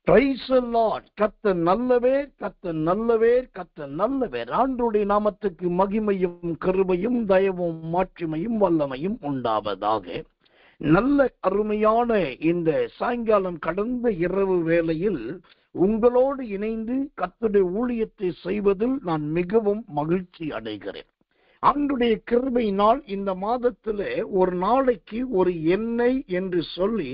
Praise the Lord. கர்த்தர் நல்லவர், கர்த்தர் நல்லவர், கர்த்தர் நல்லவர். ஆண்டவருடைய நாமத்துக்கு மகிமையும் கிருபையும் தயவும் மாட்சிமையும் வல்லமையும் உண்டாவதாக. நல்ல அருமையான இந்த சாயங்காலம் கடந்த இரவு வேளையில் உங்களோடு இணைந்து கர்த்தருடைய ஊழியத்தை செய்வதில் நான் மிகவும் மகிழ்ச்சி அடைகிறேன். ஆண்டவருடைய கிருபையினால் இந்த மாதத்திலே ஒரு நாளைக்கு ஒரு எண்ணெய் என்று சொல்லி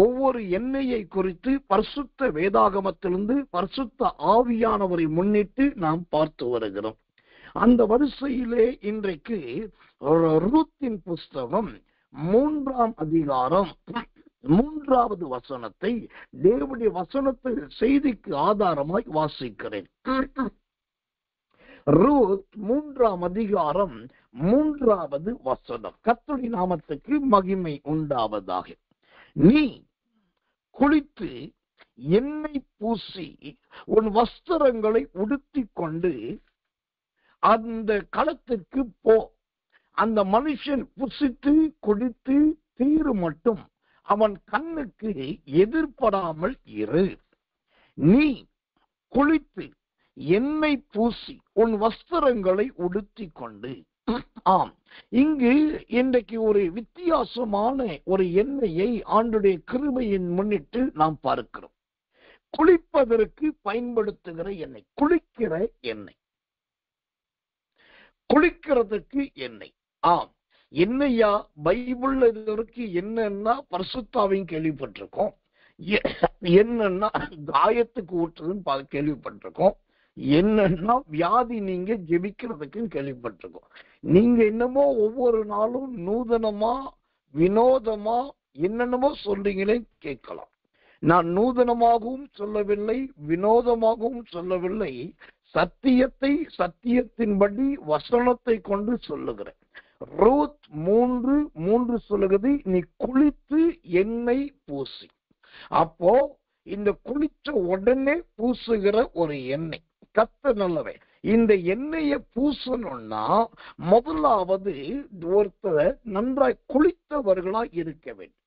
ஒவ்வொரு எண்ணெயை குறித்து பரிசுத்த வேதாகமத்திலிருந்து பரிசுத்த ஆவியானவரை முன்னிட்டு நாம் பார்த்து வருகிறோம். அந்த வரிசையிலே இன்றைக்கு ரூத்தின் புஸ்தகம் 3ஆம் அதிகாரம் 3வது வசனத்தை தேவனுடைய வசனத்தை செய்திக்கு ஆதாரமாய் வாசிக்கிறேன். ரூத் 3ஆம் அதிகாரம் 3வது வசனம். கர்த்தருடைய நாமத்துக்கு மகிமை உண்டாவதாக. நீ குளித்து எண்ணெய் பூசி உன் வஸ்திரங்களை உடுத்தி கொண்டு அந்த களத்துக்கு போ. அந்த மனுஷன் புசித்து குடித்து தீரு மட்டும் அவன் கண்ணுக்கு எதிர்படாமல் இரு. நீ குளித்து எண்ணெய் பூசி உன் வஸ்திரங்களை உடுத்தி கொண்டு. ஆம், இங்கு இன்றைக்கு ஒரு வித்தியாசமான ஒரு எண்ணெயை ஆண்டவருடைய கிருபையின் முன்னிட்டு நாம் பார்க்கிறோம். குளிப்பதற்கு பயன்படுத்துகிற எண்ணெய், குளிக்கிற எண்ணெய், குளிக்கிறதுக்கு எண்ணெய். ஆம், என்னையா பைபிள்ல இதற்கு என்னன்னா பரிசுத்தாவையும் கேள்விப்பட்டிருக்கோம், என்னன்னா காயத்துக்கு ஊற்றுதுன்னு கேள்விப்பட்டிருக்கோம், என்னன்னா வியாதி நீங்க ஜெபிக்கிறதுக்கு கேள்விப்பட்டிருக்கோம். நீங்க என்னமோ ஒவ்வொரு நாளும் நூதனமா வினோதமா என்னென்னமோ சொல்றீங்களே கேட்கலாம். நான் நூதனமாகவும் சொல்லவில்லை, வினோதமாகவும் சொல்லவில்லை. சத்தியத்தை சத்தியத்தின்படி வசனத்தை கொண்டு சொல்லுகிறேன். ரூத் 3:3 சொல்லுகிறது, நீ குளித்து எண்ணெய் பூசி. அப்போ இந்த குளிச்ச உடனே பூசுகிற ஒரு எண்ணெய். கர்த்தர் நல்லவன். இந்த எண்ணெயை பூசணும்னா முதலாவது ஒருத்தர் நன்றாய் குளித்தவர்களா இருக்க வேண்டும்.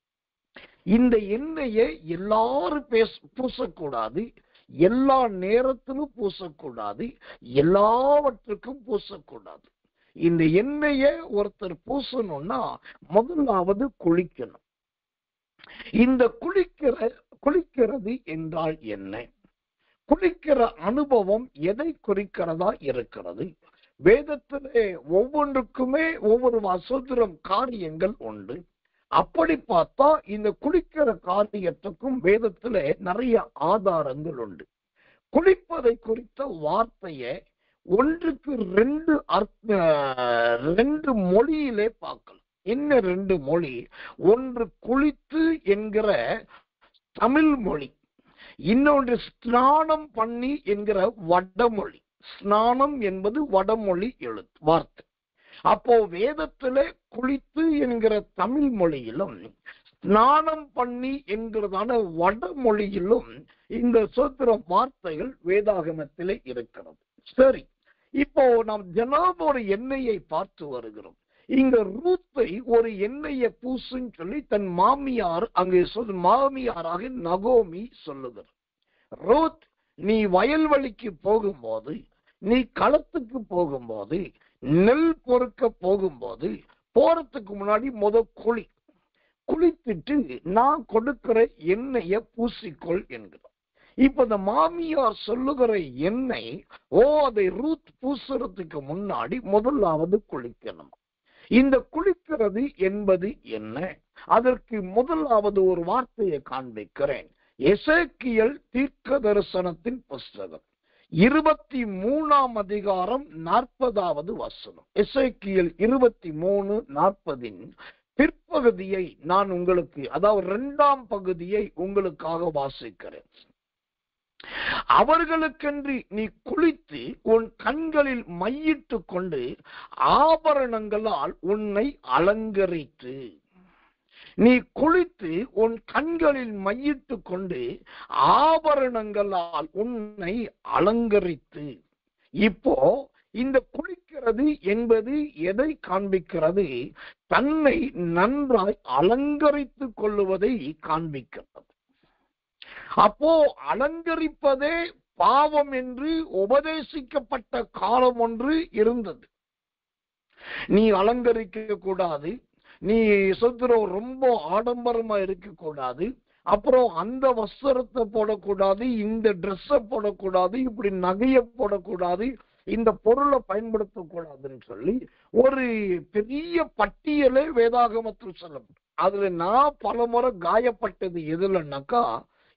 இந்த எண்ணெயை எல்லாரும் பூசக்கூடாது, எல்லா நேரத்திலும் பூசக்கூடாது, எல்லாவற்றுக்கும் பூசக்கூடாது. இந்த எண்ணெயை ஒருத்தர் பூசணும்னா முதலாவது குளிக்கணும். இந்த குளிக்கிறது என்றால் என்ன? குளிக்கிற அனுபவம் எதை குறிக்கிறதா இருக்கிறது? வேதத்திலே ஒவ்வொன்றுக்குமே ஒவ்வொரு அசுத்திரம் காரியங்கள் உண்டு. அப்படி பார்த்தா இந்த குளிக்கிற காரியத்துக்கும் வேதத்திலே நிறைய ஆதாரங்கள் உண்டு. குளிப்பதை குறித்த வார்த்தையை ஒன்றுக்கு 2 மொழியிலே பார்க்கலாம். என்ன 2 மொழி? ஒன்று குளித்து என்கிற தமிழ் மொழி, இன்னொன்று ஸ்நானம் பண்ணி என்கிற வடமொழி. ஸ்நானம் என்பது வடமொழி வார்த்தை. அப்போ வேதத்திலே குளித்து என்கிற தமிழ் மொழியிலும் ஸ்நானம் பண்ணி என்கிறதான வடமொழியிலும் இந்த சூத்திரம் வார்த்தைகள் வேதாகமத்திலே இருக்கிறது. சரி, இப்போ நாம் தினம் ஒரு எண்ணெயை பார்த்து வருகிறோம். இங்க ரூத்தை ஒரு எண்ணெயை பூசுன்னு சொல்லி தன் மாமியார் அங்கு மாமியாராக நகோமி சொல்லுகிறார். ரூத், நீ வயல்வெளிக்கு போகும்போது, நீ களத்துக்கு போகும்போது, நெல் பொறுக்க போகும்போது போறதுக்கு முன்னாடி குளித்துட்டு நான் கொடுக்கிற எண்ணெயை பூசிக்கொள் என்கிறார். இப்ப இந்த மாமியார் சொல்லுகிற எண்ணெய், அதை ரூத் பூசுறதுக்கு முன்னாடி முதலாவது குளிக்கணும். இந்த குளிக்கிறது என்பது என்ன? அதற்கு முதலாவது ஒரு வார்த்தையை காண்பிக்கிறேன். எசேக்கியேல் தீர்க்க தரிசனத்தின் புஸ்தகம் 23ஆம் அதிகாரம் 40வது வசனம். எசேக்கியேல் 23:40 பிற்பகுதியை நான் உங்களுக்கு, அதாவது 2ஆம் பகுதியை உங்களுக்காக வாசிக்கிறேன். அவர்களுக்கென்று நீ குளித்து உன் கண்களில் மையிட்டு கொண்டு ஆபரணங்களால் உன்னை அலங்கரித்து. நீ குளித்து உன் கண்களில் மையிட்டு கொண்டு ஆபரணங்களால் உன்னை அலங்கரித்து. இப்போ இந்த குளிக்கிறது என்பது எதை காண்பிக்கிறது? தன்னை நன்றாய் அலங்கரித்துக் கொள்ளுவதை காண்பிக்கிறது. அப்போ அலங்கரிப்பதே பாவம் என்று உபதேசிக்கப்பட்ட காலம் ஒன்று இருந்தது. நீ அலங்கரிக்க கூடாது, நீ சொல்றோம் ரொம்ப ஆடம்பரமா இருக்க கூடாது, அப்புறம் அந்த வஸ்திரத்தை போடக்கூடாது, இந்த ட்ரெஸ்ஸை போடக்கூடாது, இப்படி நகையை போடக்கூடாது, இந்த பொருளை பயன்படுத்தக்கூடாதுன்னு சொல்லி ஒரு பெரிய பட்டியலே வேதாகமத்தில் சொல்லப்படும். அதுல நான் பல முறை காயப்பட்டது எதுலன்னாக்கா,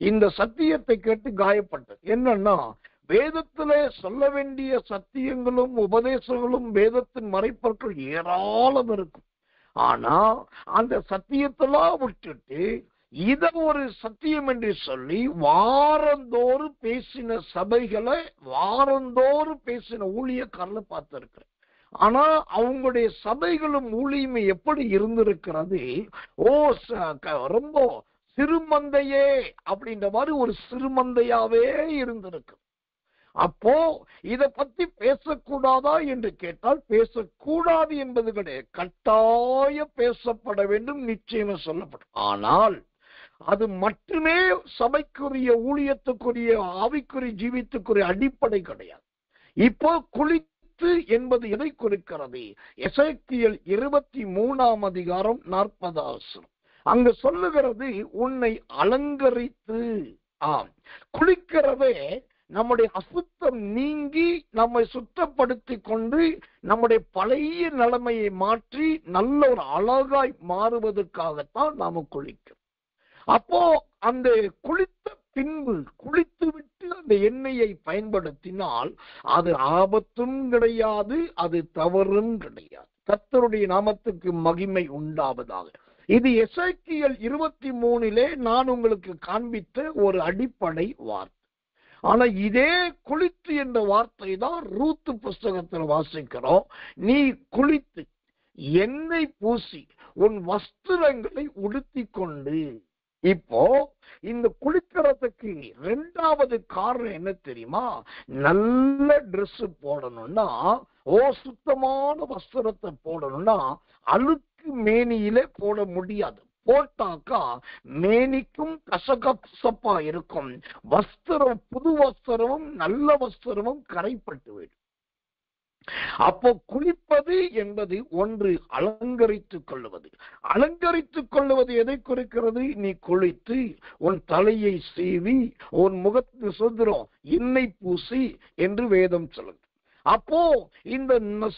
இந்த சத்தியத்தை கேட்டு காயப்பட்டது. என்னன்னா, வேதத்திலே சொல்ல வேண்டிய சத்தியங்களும் உபதேசங்களும் வேதத்தின் மறைப்பொருட்கள் ஏராளம் இருக்கும். ஆனா அந்த சத்தியத்தெல்லாம் விட்டுட்டு இத ஒரு சத்தியம் என்று சொல்லி வாரந்தோறும் பேசின சபைகளை, வாரந்தோறும் பேசின ஊழியக்காரர்களை பார்த்திருக்கிறேன். ஆனா அவங்களுடைய சபைகளும் ஊழியமே எப்படி இருந்திருக்கிறது? ரொம்ப சிறுமந்தையே அப்படின்ற மாதிரி ஒரு சிறுமந்தையாவே இருந்திருக்கு. அப்போ இத பத்தி பேசக்கூடாதா என்று கேட்டால் பேசக்கூடாது என்பது கிடையாது, கட்டாய பேசப்பட வேண்டும், நிச்சயமா சொல்லப்படும். ஆனால் அது மட்டுமே சபைக்குரிய ஊழியத்துக்குரிய ஆவிக்குரிய ஜீவித்துக்குரிய அடிப்படை கிடையாது. இப்போ குளித்து என்பது எதை குறிக்கிறது? எசேக்கியேல் 23ஆம் அதிகாரம் 40வது வசனம் அங்க சொல்லுகிறது, உன்னை அலங்கரித்து. குளிக்கிறதே நம்முடைய அசுத்தம் நீங்கி நம்மை சுத்தப்படுத்தி கொண்டு நம்முடைய பழைய நிலைமையை மாற்றி நல்ல ஒரு அழகாய் மாறுவதற்காகத்தான் நாம குளிக்கிறோம். அப்போ அந்த குளித்த பின்பு, குளித்து விட்டு அந்த எண்ணெயை பயன்படுத்தினால் அது ஆபத்தும் கிடையாது, அது தவறும் கிடையாது. கர்த்தருடைய நாமத்துக்கு மகிமை உண்டாவதாக. இது எசேக்கியேல் 23 நான் உங்களுக்கு காண்பித்த ஒரு அடிப்படை வார்த்தை. ஆனா இதே குளித்து என்ற வார்த்தை தான் ரூத் புஸ்தகத்தில் வாசிக்கிறோம். நீ குளித்து எண்ணெய் பூசி உன் வஸ்திரங்களை உடுத்தி கொண்டு. இப்போ இந்த குளிக்கிறதுக்கு 2வது காரணம் என்ன தெரியுமா? நல்ல ட்ரெஸ் போடணும்னா, சுத்தமான வஸ்திரத்தை போடணும்னா அழுக்கு மேனியிலே போட முடியாது. போட்டாக்கா மேனிக்கும் கசகசப்பா இருக்கும். வஸ்திரம், புது வஸ்திரமும் நல்ல வஸ்திரமும் கரைப்பட்டு விடும். அப்போ குளிப்பது என்பது ஒன்று அலங்கரித்துக் கொள்வது. அலங்கரித்துக் கொள்வது எதை குறிக்கிறது? நீ குளித்து உன் தலையை சீவி உன் முகத்து சுதந்திரம் எண்ணெய் பூசி என்று வேதம் சொல்லுது. அப்போ இந்த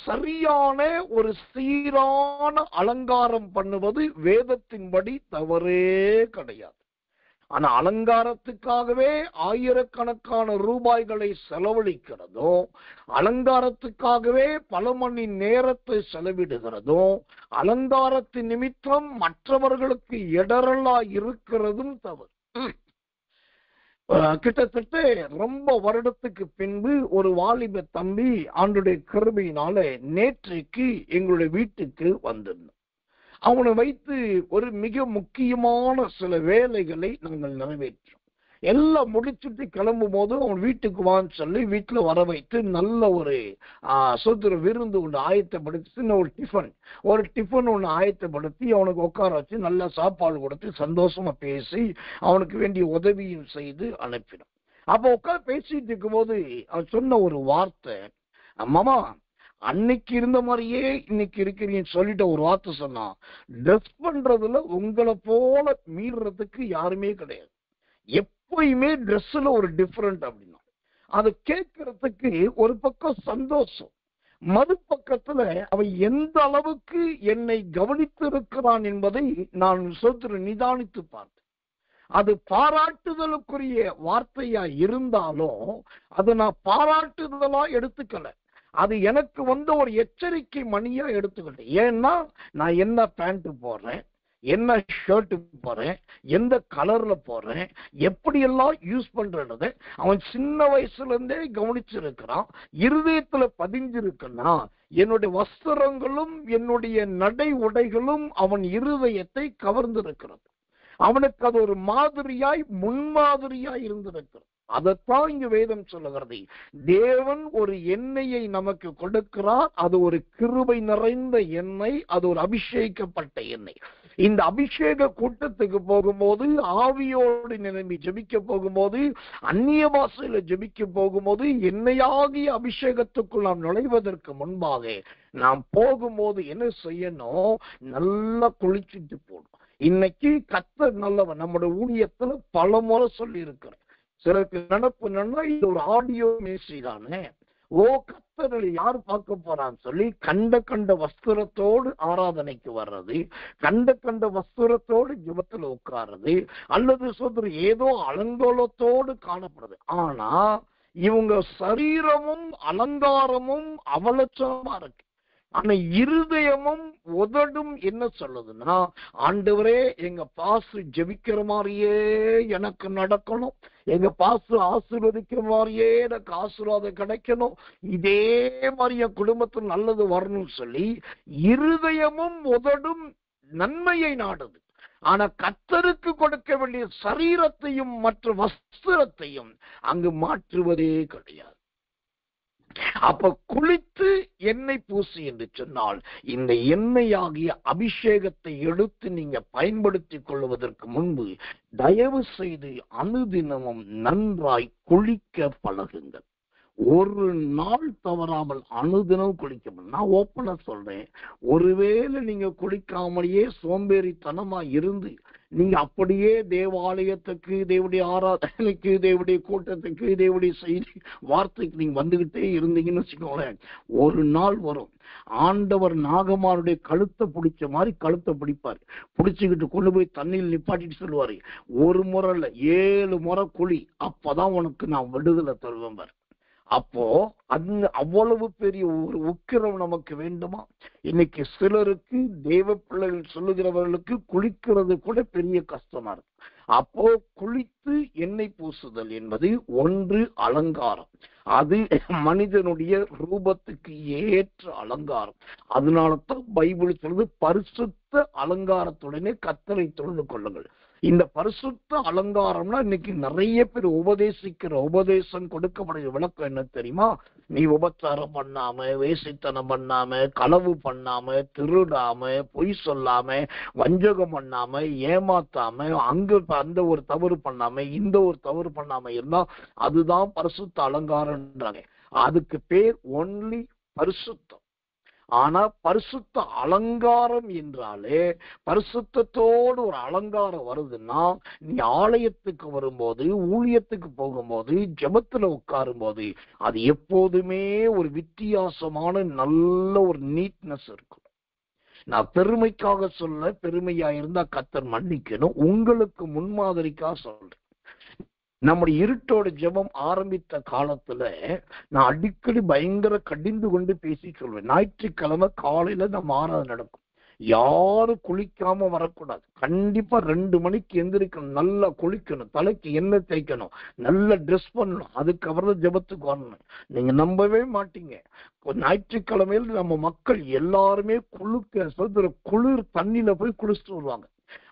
சரியான ஒரு சீரான அலங்காரம் பண்ணுவது வேதத்தின்படி தவறே கிடையாது. ஆனா அலங்காரத்துக்காகவே ஆயிரக்கணக்கான ரூபாய்களை செலவழிக்கிறதோ, அலங்காரத்துக்காகவே பல மணி நேரத்தை செலவிடுகிறதோ, அலங்காரத்தின் நிமித்தம் மற்றவர்களுக்கு இடரலா இருக்கிறதும் தவறு. கிட்டத்தட்ட ரொம்ப வருடத்துக்கு பின்பு ஒரு வாலிப தம்பி ஆண்டுடைய கிருபையினால நேற்றைக்கு எங்களுடைய வீட்டுக்கு வந்திருந்தோம். அவனை வைத்து ஒரு மிக முக்கியமான சில வேலைகளை நாங்கள் நிறைவேற்றோம். எல்லாம் முடிச்சுட்டு கிளம்பும் போது அவன் வீட்டுக்கு வான்னு சொல்லி வீட்டுல வர வைத்து நல்ல ஒரு சொத்துற விருந்து ஒன்று ஆயத்தப்படுத்தி, சின்ன ஒரு டிஃபன் ஒன்று ஆயத்தப்படுத்தி அவனுக்கு உட்கார வச்சு நல்லா சாப்பாடு கொடுத்து சந்தோஷமா பேசி அவனுக்கு வேண்டிய உதவியும் செய்து அனுப்பினோம். அப்போ உட்கார பேசிட்டு இருக்கும் போது அவன் சொன்ன ஒரு வார்த்தை, மாமா அன்னைக்கு இருந்த மாதிரியே இன்னைக்கு இருக்கிறீன்னு சொல்லிட்டு ஒரு வார்த்தை சொன்னான், ட்ரெஸ் பண்றதுல உங்களை போல மீறதுக்கு யாருமே கிடையாது, எப்பயுமே ட்ரெஸ்ல ஒரு டிஃபரெண்ட் அப்படின்னா. அது கேட்கறதுக்கு ஒரு பக்கம் சந்தோஷம், மறுபக்கத்துல அவன் எந்த அளவுக்கு என்னை கவனித்து இருக்கிறான் என்பதை நான் நிதானித்து பார்த்தேன். அது பாராட்டுதலுக்குரிய வார்த்தையா இருந்தாலும் அதை நான் பாராட்டுதலா எடுத்துக்கல, அது எனக்கு வந்த ஒரு எச்சரிக்கை மணியா எடுத்துக்கிட்டேன். ஏன்னா நான் என்ன பேண்ட் போடுறேன், என்ன ஷர்ட் போறேன், எந்த கலர்ல போறேன், எப்படி எல்லாம் யூஸ் பண்றது அவன் சின்ன வயசுல இருந்தே கவனிச்சிருக்கிறான், இருதயத்துல பதிஞ்சிருக்கனா. என்னுடைய வஸ்திரங்களும் என்னுடைய நடை உடைகளும் அவன் இருதயத்தை கவர்ந்திருக்கிறது. அவனுக்கு அது ஒரு மாதிரியாய் முன்மாதிரியாய் இருந்திருக்கிறது. அதைத்தான் இங்கு வேதம் சொல்லுகிறது. தேவன் ஒரு எண்ணெயை நமக்கு கொடுக்கிறார், அது ஒரு கிருபை நிறைந்த எண்ணெய், அது ஒரு அபிஷேகிக்கப்பட்ட எண்ணெய். இந்த அபிஷேக கூட்டத்துக்கு போகும்போது, ஆவியோடு நிரம்பி ஜெபிக்க போகும்போது, அந்நிய பாஷையில ஜெபிக்க போகும்போது, எண்ணெயாகிய அபிஷேகத்துக்குள் நாம் நுழைவதற்கு முன்பாக நாம் போகும்போது என்ன செய்யணும்? நல்லா குளிச்சுட்டு போகணும். இன்னைக்கு கர்த்தர் நல்லவன். நம்முடைய ஊழியத்துல பல முறை சொல்லி இருக்கிறேன். சிலருக்கு நடப்பு என்னன்னா, இது ஒரு ஆடியோ மெசேஜ் தானே, கர்த்தரை யார் பார்க்க போறான்னு சொல்லி கண்ட வஸ்திரத்தோடு ஆராதனைக்கு வர்றது, கண்ட வஸ்திரத்தோடு ஜெபத்துல உட்கார்றது, அல்லது சொல்ற ஏதோ அலங்கோலத்தோடு காணப்படுது. ஆனா இவங்க சரீரமும் அலங்காரமும் அவலட்சணமா இருக்கு. ஆனா இருதயமும் உதடும் என்ன சொல்லுதுன்னா, ஆண்டவரே எங்க பாசு ஜெபிக்கிற மாதிரியே எனக்கு நடக்கணும், எங்க பாசு ஆசீர்வதிக்கிற மாதிரியே எனக்கு ஆசீர்வாதம் கிடைக்கணும், இதே மாதிரி என் குடும்பத்தில் நல்லது வரணும்னு சொல்லி இருதயமும் உதடும் நன்மையை நாடுது. ஆனா கர்த்தருக்கு கொடுக்க வேண்டிய சரீரத்தையும் மற்ற வஸ்திரத்தையும் அங்கு மாற்றுவதே கிடையாது. அப்ப குளித்து எண்ணெய் பூசி என்று சொன்னால், இந்த எண்ணெய் ஆகிய அபிஷேகத்தை எடுத்து நீங்க பயன்படுத்திக் கொள்வதற்கு முன்பு தயவு செய்து அனுதினமும் நன்றாய் குளிக்க பழகுங்கள். ஒரு நாள் தவறாமல் அனுதினம் குளிக்க. நான் ஓப்பனா சொல்றேன், ஒருவேளை நீங்க குளிக்காமலேயே சோம்பேறித்தனமா இருந்து நீங்க அப்படியே தேவாலயத்துக்கு, தேவடைய ஆராதனைக்கு, தேவடைய கூட்டத்துக்கு, தேவடைய செய்தி வார்த்தைக்கு நீங்க வந்துகிட்டே இருந்தீங்கன்னு வச்சுக்கோங்களேன், ஒரு நாள் வரும் ஆண்டவர் நாகமானுடைய கழுத்தை பிடிச்ச மாதிரி கழுத்தை பிடிப்பாரு. பிடிச்சுக்கிட்டு கொண்டு போய் தண்ணியில் நிப்பாட்டிட்டு சொல்லுவாரு, ஒரு முறை இல்ல 7 முறை குழி, அப்பதான் உனக்கு நான் விடுதலை தருவேன் பாரு. அப்போ அந்த அவ்வளவு பெரிய ஒரு உக்கிரம் நமக்கு வேண்டுமா? இன்னைக்கு சிலருக்கு, தேவ பிள்ளைகள் சொல்லுகிறவர்களுக்கு குளிக்கிறது கூட பெரிய கஷ்டமா இருக்கு. அப்போ குளித்து எண்ணெய் பூசுதல் என்பது ஒன்று அலங்காரம். அது மனிதனுடைய ரூபத்துக்கு ஏற்ற அலங்காரம். அதனாலதான் பைபிள் சொல்றது, பரிசுத்த அலங்காரத்துடனே கர்த்தரை தொழுது கொள்ளுங்கள். இந்த பரிசுத்த அலங்காரம்னா இன்னைக்கு நிறைய பேர் உபதேசிக்கிற உபதேசம் கொடுக்கப்படுகிற விளக்கம் என்ன தெரியுமா? நீ உபச்சாரம் பண்ணாம, வேசித்தனம் பண்ணாம, களவு பண்ணாம, திருடாம, பொய் சொல்லாம, வஞ்சகம் பண்ணாம, ஏமாத்தாம, அங்க அந்த ஒரு தவறு பண்ணாம, இந்த ஒரு தவறு பண்ணாம இருந்தா அதுதான் பரிசுத்த அலங்காரம்ன்றாங்க. அதுக்கு பேர் ஒன்லி பரிசுத்தம். ஆனா பரிசுத்த அலங்காரம் என்றாலே, பரிசுத்தத்தோடு ஒரு அலங்காரம் வருதுன்னா, நீ ஆலயத்துக்கு வரும்போது, ஊழியத்துக்கு போகும்போது, ஜெபத்துல உட்காரும் போது அது எப்போதுமே ஒரு வித்தியாசமான நல்ல ஒரு நீட்னஸ் இருக்கும். நான் பெருமைக்காக சொல்ல, பெருமையா இருந்தா கர்த்தர் மன்னிக்கணும், உங்களுக்கு முன்மாதிரிக்காக சொல்றேன். நம்முடைய இருட்டோட ஜெபம் ஆரம்பித்த காலத்துல நான் அடிக்கடி பயங்கர கடிந்து கொண்டு பேசி சொல்வேன், ஞாயிற்றுக்கிழமை காலையில நம்ம ஆராதனை நடக்கும், யாரும் குளிக்காம வரக்கூடாது. கண்டிப்பா 2 மணிக்கு எந்திரிக்கணும், நல்லா குளிக்கணும், தலைக்கு எண்ணெய் தேய்க்கணும், நல்ல ட்ரெஸ் பண்ணணும், அதுக்கப்புறம் தான் ஜெபத்துக்கு வரணும். நீங்க நம்பவே மாட்டீங்க, ஞாயிற்றுக்கிழமையில நம்ம மக்கள் எல்லாருமே குளிர் தண்ணியில போய் குளிச்சுட்டு வருவாங்க.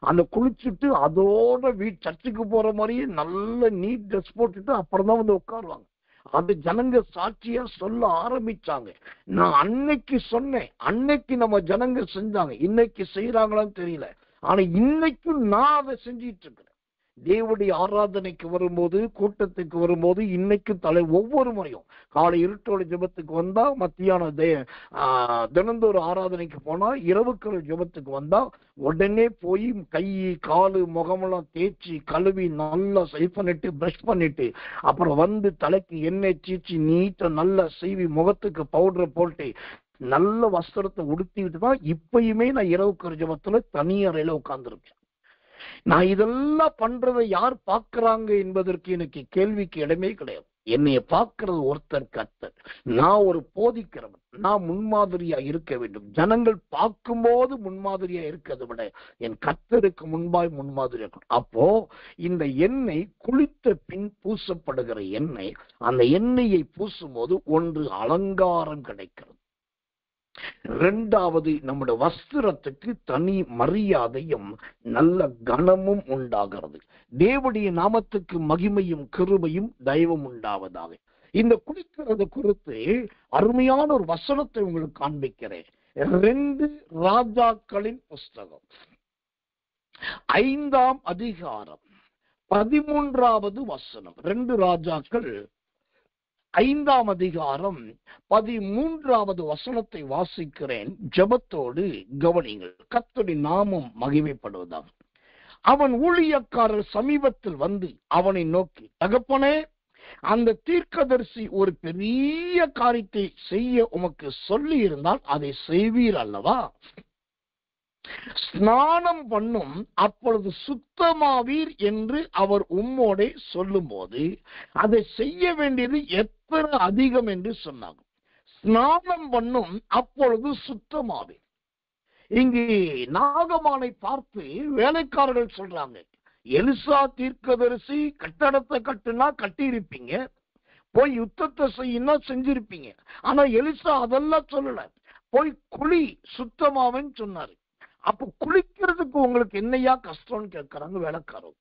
அந்த குளிச்சுட்டு அதோட சர்ச்சுக்கு போற மாதிரியே நல்ல நீட் ட்ரெஸ் போட்டுட்டு அப்புறம் தான் வந்து உட்காருவாங்க. அது ஜனங்க சாட்சியா சொல்ல ஆரம்பிச்சாங்க. நான் அன்னைக்கு சொன்னேன், அன்னைக்கு நம்ம ஜனங்க செஞ்சாங்க, இன்னைக்கு செய்யறாங்களான்னு தெரியல. ஆனா இன்னைக்கும் நான் அதை செஞ்சிட்டு இருக்கிறேன். தேவனுடைய ஆராதனைக்கு வரும்போது, கூட்டத்துக்கு வரும்போது, இன்னைக்கு ஒவ்வொரு முறையும் காலை இருட்டோட ஜெபத்துக்கு வந்தா, மத்தியான தினந்தோறும் ஆராதனைக்கு போனா, இரவுக்கள் ஜெபத்துக்கு வந்தா உடனே போய் கை காலு முகமெல்லாம் தேய்ச்சி கழுவி நல்லா சரி பண்ணிட்டு பிரஷ் பண்ணிட்டு அப்புறம் வந்து தலைக்கு எண்ணெய் சீச்சி நீட்ட நல்லா சீவி முகத்துக்கு பவுடரை போட்டு நல்ல வஸ்திரத்தை உடுத்திட்டு தான் இப்பயுமே நான் இரவுக்கள் ஜெபத்துல தனி அறையில உட்கார்ந்துருக்கேன். நான் இதெல்லாம் பண்றதை யார் பார்க்கிறாங்க என்பதற்கு எனக்கு கேள்விக்கு இடமே கிடையாது. என்னைய பார்க்கிறது ஒருத்தர் கர்த்தர். நான் ஒரு போதிக்கிறவன், நான் முன்மாதிரியா இருக்க வேண்டும். ஜனங்கள் பார்க்கும்போது முன்மாதிரியா இருக்கிறத விட என் கர்த்தருக்கு முன்பாய் முன்மாதிரியா இருக்கணும். அப்போ இந்த எண்ணெய் குளித்த பின் பூசப்படுகிற எண்ணெய், அந்த எண்ணெயை பூசும் போது ஒன்று அலங்காரம் கிடைக்கிறது, இரண்டாவது நம்முடைய வஸ்திரத்துக்கு தனி மரியாதையும் நல்ல கனமும் உண்டாகிறது. தேவனுடைய நாமத்துக்கு மகிமையும் கிருபையும் தயவும் உண்டாவதாக. இந்த குளிக்கிறது குறித்து அருமையான ஒரு வசனத்தை உங்களுக்கு காண்பிக்கிறேன். 2 ராஜாக்களின் புஸ்தகம் 5ஆம் அதிகாரம் 13வது வசனம். 2 ராஜாக்கள் 5ஆம் அதிகாரம் 13வது வசனத்தை வாசிக்கிறேன். ஜெபத்தோடு கவனிங்கள். கர்த்தருடைய நாமம் மகிமைப்படுவதாக. அவன் ஊழியக்காரர் சமீபத்தில் வந்து அவனை நோக்கி, தகப்பனே, அந்த தீர்க்கதரிசி ஒரு பெரிய காரியத்தை செய்ய உமக்கு சொல்லி இருந்தால் அதை செய்வீர் அல்லவா? ஸ்நானம் பண்ணும், அப்பொழுது சுத்தமாவீர் என்று அவர் உம்மோடே சொல்லும் போது அதை செய்ய வேண்டியது எத்தனை அதிகம் என்று சொன்னாங்க. ஸ்நானம் பண்ணும், அப்பொழுது சுத்தமாவீர். இங்கு நாகமானை பார்த்து வேலைக்காரர்கள் சொல்றாங்க, எலிசா தீர்க்கதரிசி கட்டடத்தை கட்டுனா கட்டியிருப்பீங்க, போய் யுத்தத்தை செய்யினா செஞ்சிருப்பீங்க. ஆனா எலிசா அதெல்லாம் சொல்லல, போய் குழி சுத்தமாவன்னு சொன்னாரு. அப்போ குளிக்கிறதுக்கு உங்களுக்கு என்னையா கஷ்டம்னு கேட்கிறாங்க வேலைக்காரர்.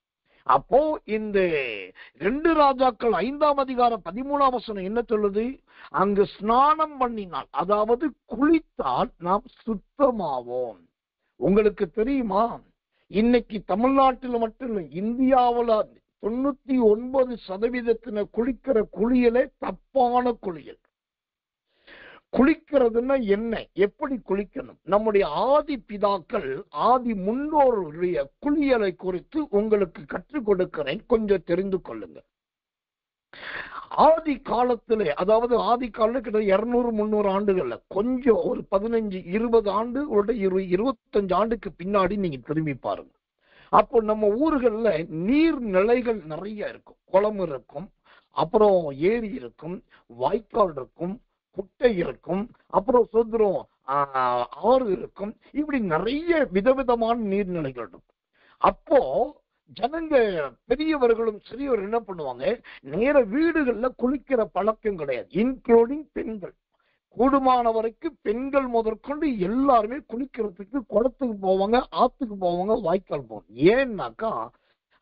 அப்போ இந்த 2 ராஜாக்கள் 5ஆம் அதிகாரம் 13ஆம் வசனம் என்ன சொல்லுது? அங்கு ஸ்நானம் பண்ணினால், அதாவது குளித்தால் நாம் சுத்தமாவோம். உங்களுக்கு தெரியுமா, இன்னைக்கு தமிழ்நாட்டில் மட்டும் இல்லை, இந்தியாவில் 99% குளிக்கிற குளியலே தப்பான குளியல். குளிக்கிறதுன்னா என்ன, எப்படி குளிக்கணும்? நம்முடைய ஆதி பிதாக்கள், ஆதி முன்னோருடைய குளியலை குறித்து உங்களுக்கு கற்றுக் கொடுக்கிறேன், கொஞ்சம் தெரிந்து கொள்ளுங்க. ஆதி காலத்திலே, அதாவது ஆதி காலம் கிட்ட 200-300 ஆண்டுகள்ல, கொஞ்சம் ஒரு 15-20 ஆண்டு, 25 ஆண்டுக்கு பின்னாடி நீங்க திரும்பி பாருங்க. அப்போ நம்ம ஊர்கள்ல நீர்நிலைகள் நிறைய இருக்கும். குளம் இருக்கும், அப்புறம் ஏரி இருக்கும், வாய்க்கால் இருக்கும், குட்டை இருக்கும், அப்புறம் சுதந்திரம் ஆறு இருக்கும். இப்படி நிறைய விதவிதமான நீர்நிலைகள் இருக்கும். அப்போ ஜனங்க, பெரியவர்களும் சிறியவர்கள் என்ன பண்ணுவாங்க, நேர வீடுகள்ல குளிக்கிற பழக்கம் கிடையாது, இன்க்ளூடிங் பெண்கள். கூடுமான வரைக்கும் பெண்கள் முதற்கொண்டு எல்லாருமே குளிக்கிறதுக்கு குளத்துக்கு போவாங்க, ஆத்துக்கு போவாங்க, வாய்க்கால் போவாங்க. ஏன்னாக்கா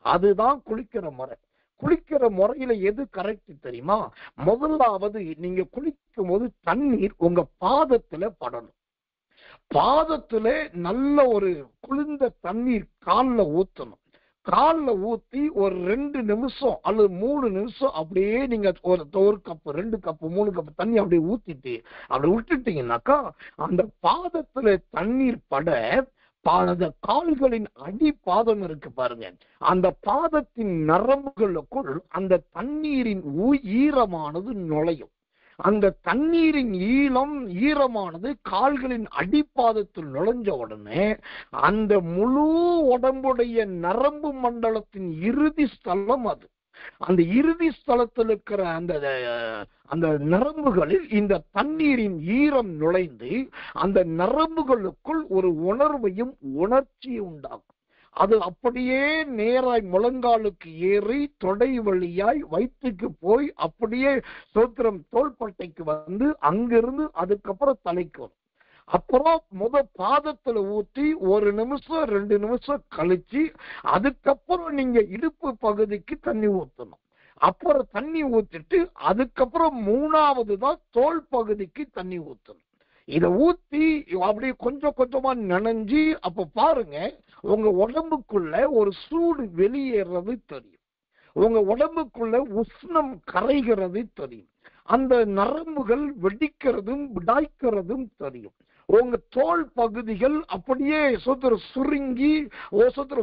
அதுதான் குளிக்கிற முறை. குளிக்கிற முறையில எது கரெக்ட் தெரியுமா? முதலாவது, நீங்க குளிக்கும் போது தண்ணீர் உங்க பாதத்துல படணும். பாதத்துல நல்ல ஒரு குளிர்ந்த தண்ணீர் கால்ல ஊத்தணும். கால்ல ஊத்தி ஒரு 2 நிமிஷம் அல்லது 3 நிமிஷம் அப்படியே நீங்க ஒரு கப்பு, 2 கப்பு, 3 கப்பு தண்ணி அப்படியே ஊத்திட்டு அப்படி விட்டுட்டீங்கன்னாக்கா அந்த பாதத்துல தண்ணீர் பட, அந்த கால்களின் அடி பாதம் இருக்கு பாருங்க, அந்த பாதத்தின் நரம்புகளுக்குள் அந்த தண்ணீரின் ஈரமானது நுழையும். அந்த தண்ணீரின் ஈரமானது கால்களின் அடிப்பாதத்தில் நுழைஞ்ச உடனே அந்த முழு உடம்புடைய நரம்பு மண்டலத்தின் இறுதி ஸ்தலம் அது. அந்த இறுதி ஸ்தலத்தில் இருக்கிற அந்த நரம்புகளில் இந்த தண்ணீரின் ஈரம் நுழைந்து அந்த நரம்புகளுக்குள் ஒரு உணர்வையும் உணர்ச்சியும் உண்டாகும். அது அப்படியே நேராய் முழங்காலுக்கு ஏறி தொடை வழியாய் வயிற்றுக்கு போய் அப்படியே சோத்திரம் தோள்பட்டைக்கு வந்து அங்கிருந்து அதுக்கப்புறம் தலைக்கு வரும். அப்புறம் பாதத்துல ஊற்றி 1 நிமிஷம் 2 நிமிஷம் கழிச்சு அதுக்கப்புறம் நீங்க இடுப்பு பகுதிக்கு தண்ணி ஊற்றணும். அப்புறம் தண்ணி ஊத்திட்டு அதுக்கப்புறம் 3வது தான் தோல் பகுதிக்கு தண்ணி ஊற்றணும். இதை ஊத்தி அப்படியே கொஞ்சம் கொஞ்சமா நனைஞ்சு, அப்ப பாருங்க உங்க உடம்புக்குள்ள ஒரு சூடு வெளியேறது தெரியும், உங்க உடம்புக்குள்ள உஷ்ணம் கரைகிறது தெரியும், அந்த நரம்புகள் வெடிக்கிறதும் விடாய்க்கிறதும் தெரியும். உங்க தோல் பகுதிகள் அப்படியே சுருங்கி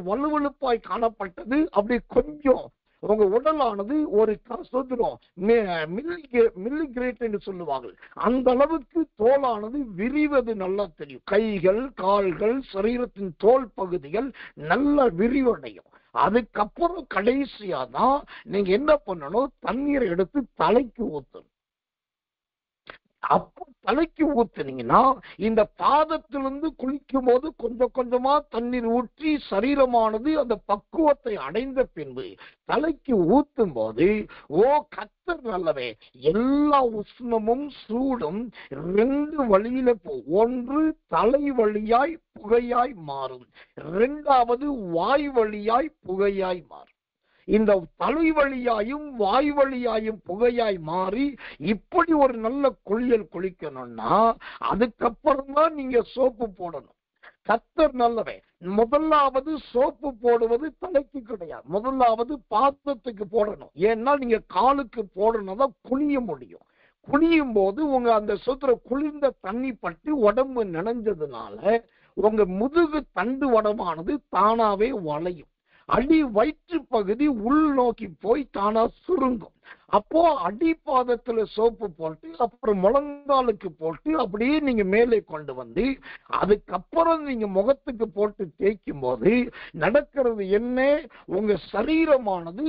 வலுவழுப்பாய் காணப்பட்டது அப்படி கொஞ்சம் உங்க உடலானது ஒரு மில்லிகிரேட் என்று சொல்லுவாங்க, அந்த அளவுக்கு தோலானது விரிவது நல்லா தெரியும். கைகள், கால்கள், சரீரத்தின் தோல் பகுதிகள் நல்ல விரிவடையும். அதுக்கப்புறம் கடைசியா தான் நீங்க என்ன பண்ணணும், தண்ணீரை எடுத்து தலைக்கு ஊற்றணும். அப்போ தலைக்கு ஊத்துனீங்கன்னா இந்த பாதத்திலிருந்து குளிக்கும் போது கொஞ்சம் கொஞ்சமா தண்ணீர் ஊற்றி சரீரமானது அந்த பக்குவத்தை அடைந்த பின்பு தலைக்கு ஊத்தும் போது, ஓ கர்த்தர் நல்லவே, எல்லா உஷ்ணமும் சூடும் 2 வழியில ஒன்று தலை வழியாய் புகையாய் மாறும், 2வது வாய் வழியாய் புகையாய் மாறும். இந்த தலை வழியாயும் வாய் வழியாயும் புகையாய் மாறி இப்படி ஒரு நல்ல குளியல் குளிக்கணும்னா அதுக்கப்புறம் தான் நீங்க சோப்பு போடணும். கர்த்தர் நல்லவன். முதலாவது சோப்பு போடுவது தலைக்கு கிடையாது, முதலாவது பாதத்துக்கு போடணும். ஏன்னா நீங்க காலுக்கு போடணும் தான் குனிய முடியும். குனியும் போது உங்க அந்த சுத்திர குளிர்ந்த தண்ணி பட்டு உடம்பு நனைஞ்சதுனால உங்க முதுகு தண்டு வடமானது தானாவே வளையும். அடி வயிற்று பகுதி உள் நோக்கி போய் தானா சுருங்கும். அப்போ அடிப்பாதத்துல சோப்பு போட்டு அப்புறம் முழங்காலுக்கு போட்டு அப்படியே நீங்க மேலே கொண்டு வந்து அதுக்கப்புறம் நீங்க முகத்துக்கு போட்டு தேய்க்கும் போது நடக்கிறது என்ன, உங்க சரீரமானது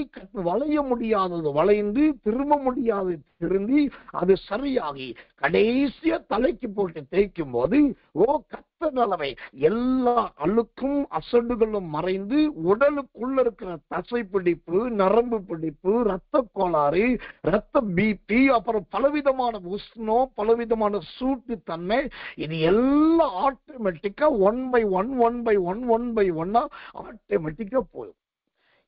வளைய முடியாதது வளைந்து திரும்ப முடியாதது திரும்பி அது சரியாகி கடைசியா தலைக்கு போட்டு தேய்க்கும் போது கர்த்தர் நல்லவை, எல்லா அழுக்கும் அசடுகளும் மறைந்து உடலுக்குள்ள இருக்கிற தசை பிடிப்பு, நரம்பு பிடிப்பு, ரத்த கோளாறு, ரத்த பிபி, அப்புறம் பலவிதமான உஷ்ணம், பலவிதமான சூட்டு தன்மை, இது எல்லாம் ஆட்டோமேட்டிக்கா 1/1 ஆட்டோமேட்டிக்கா போயிடும்.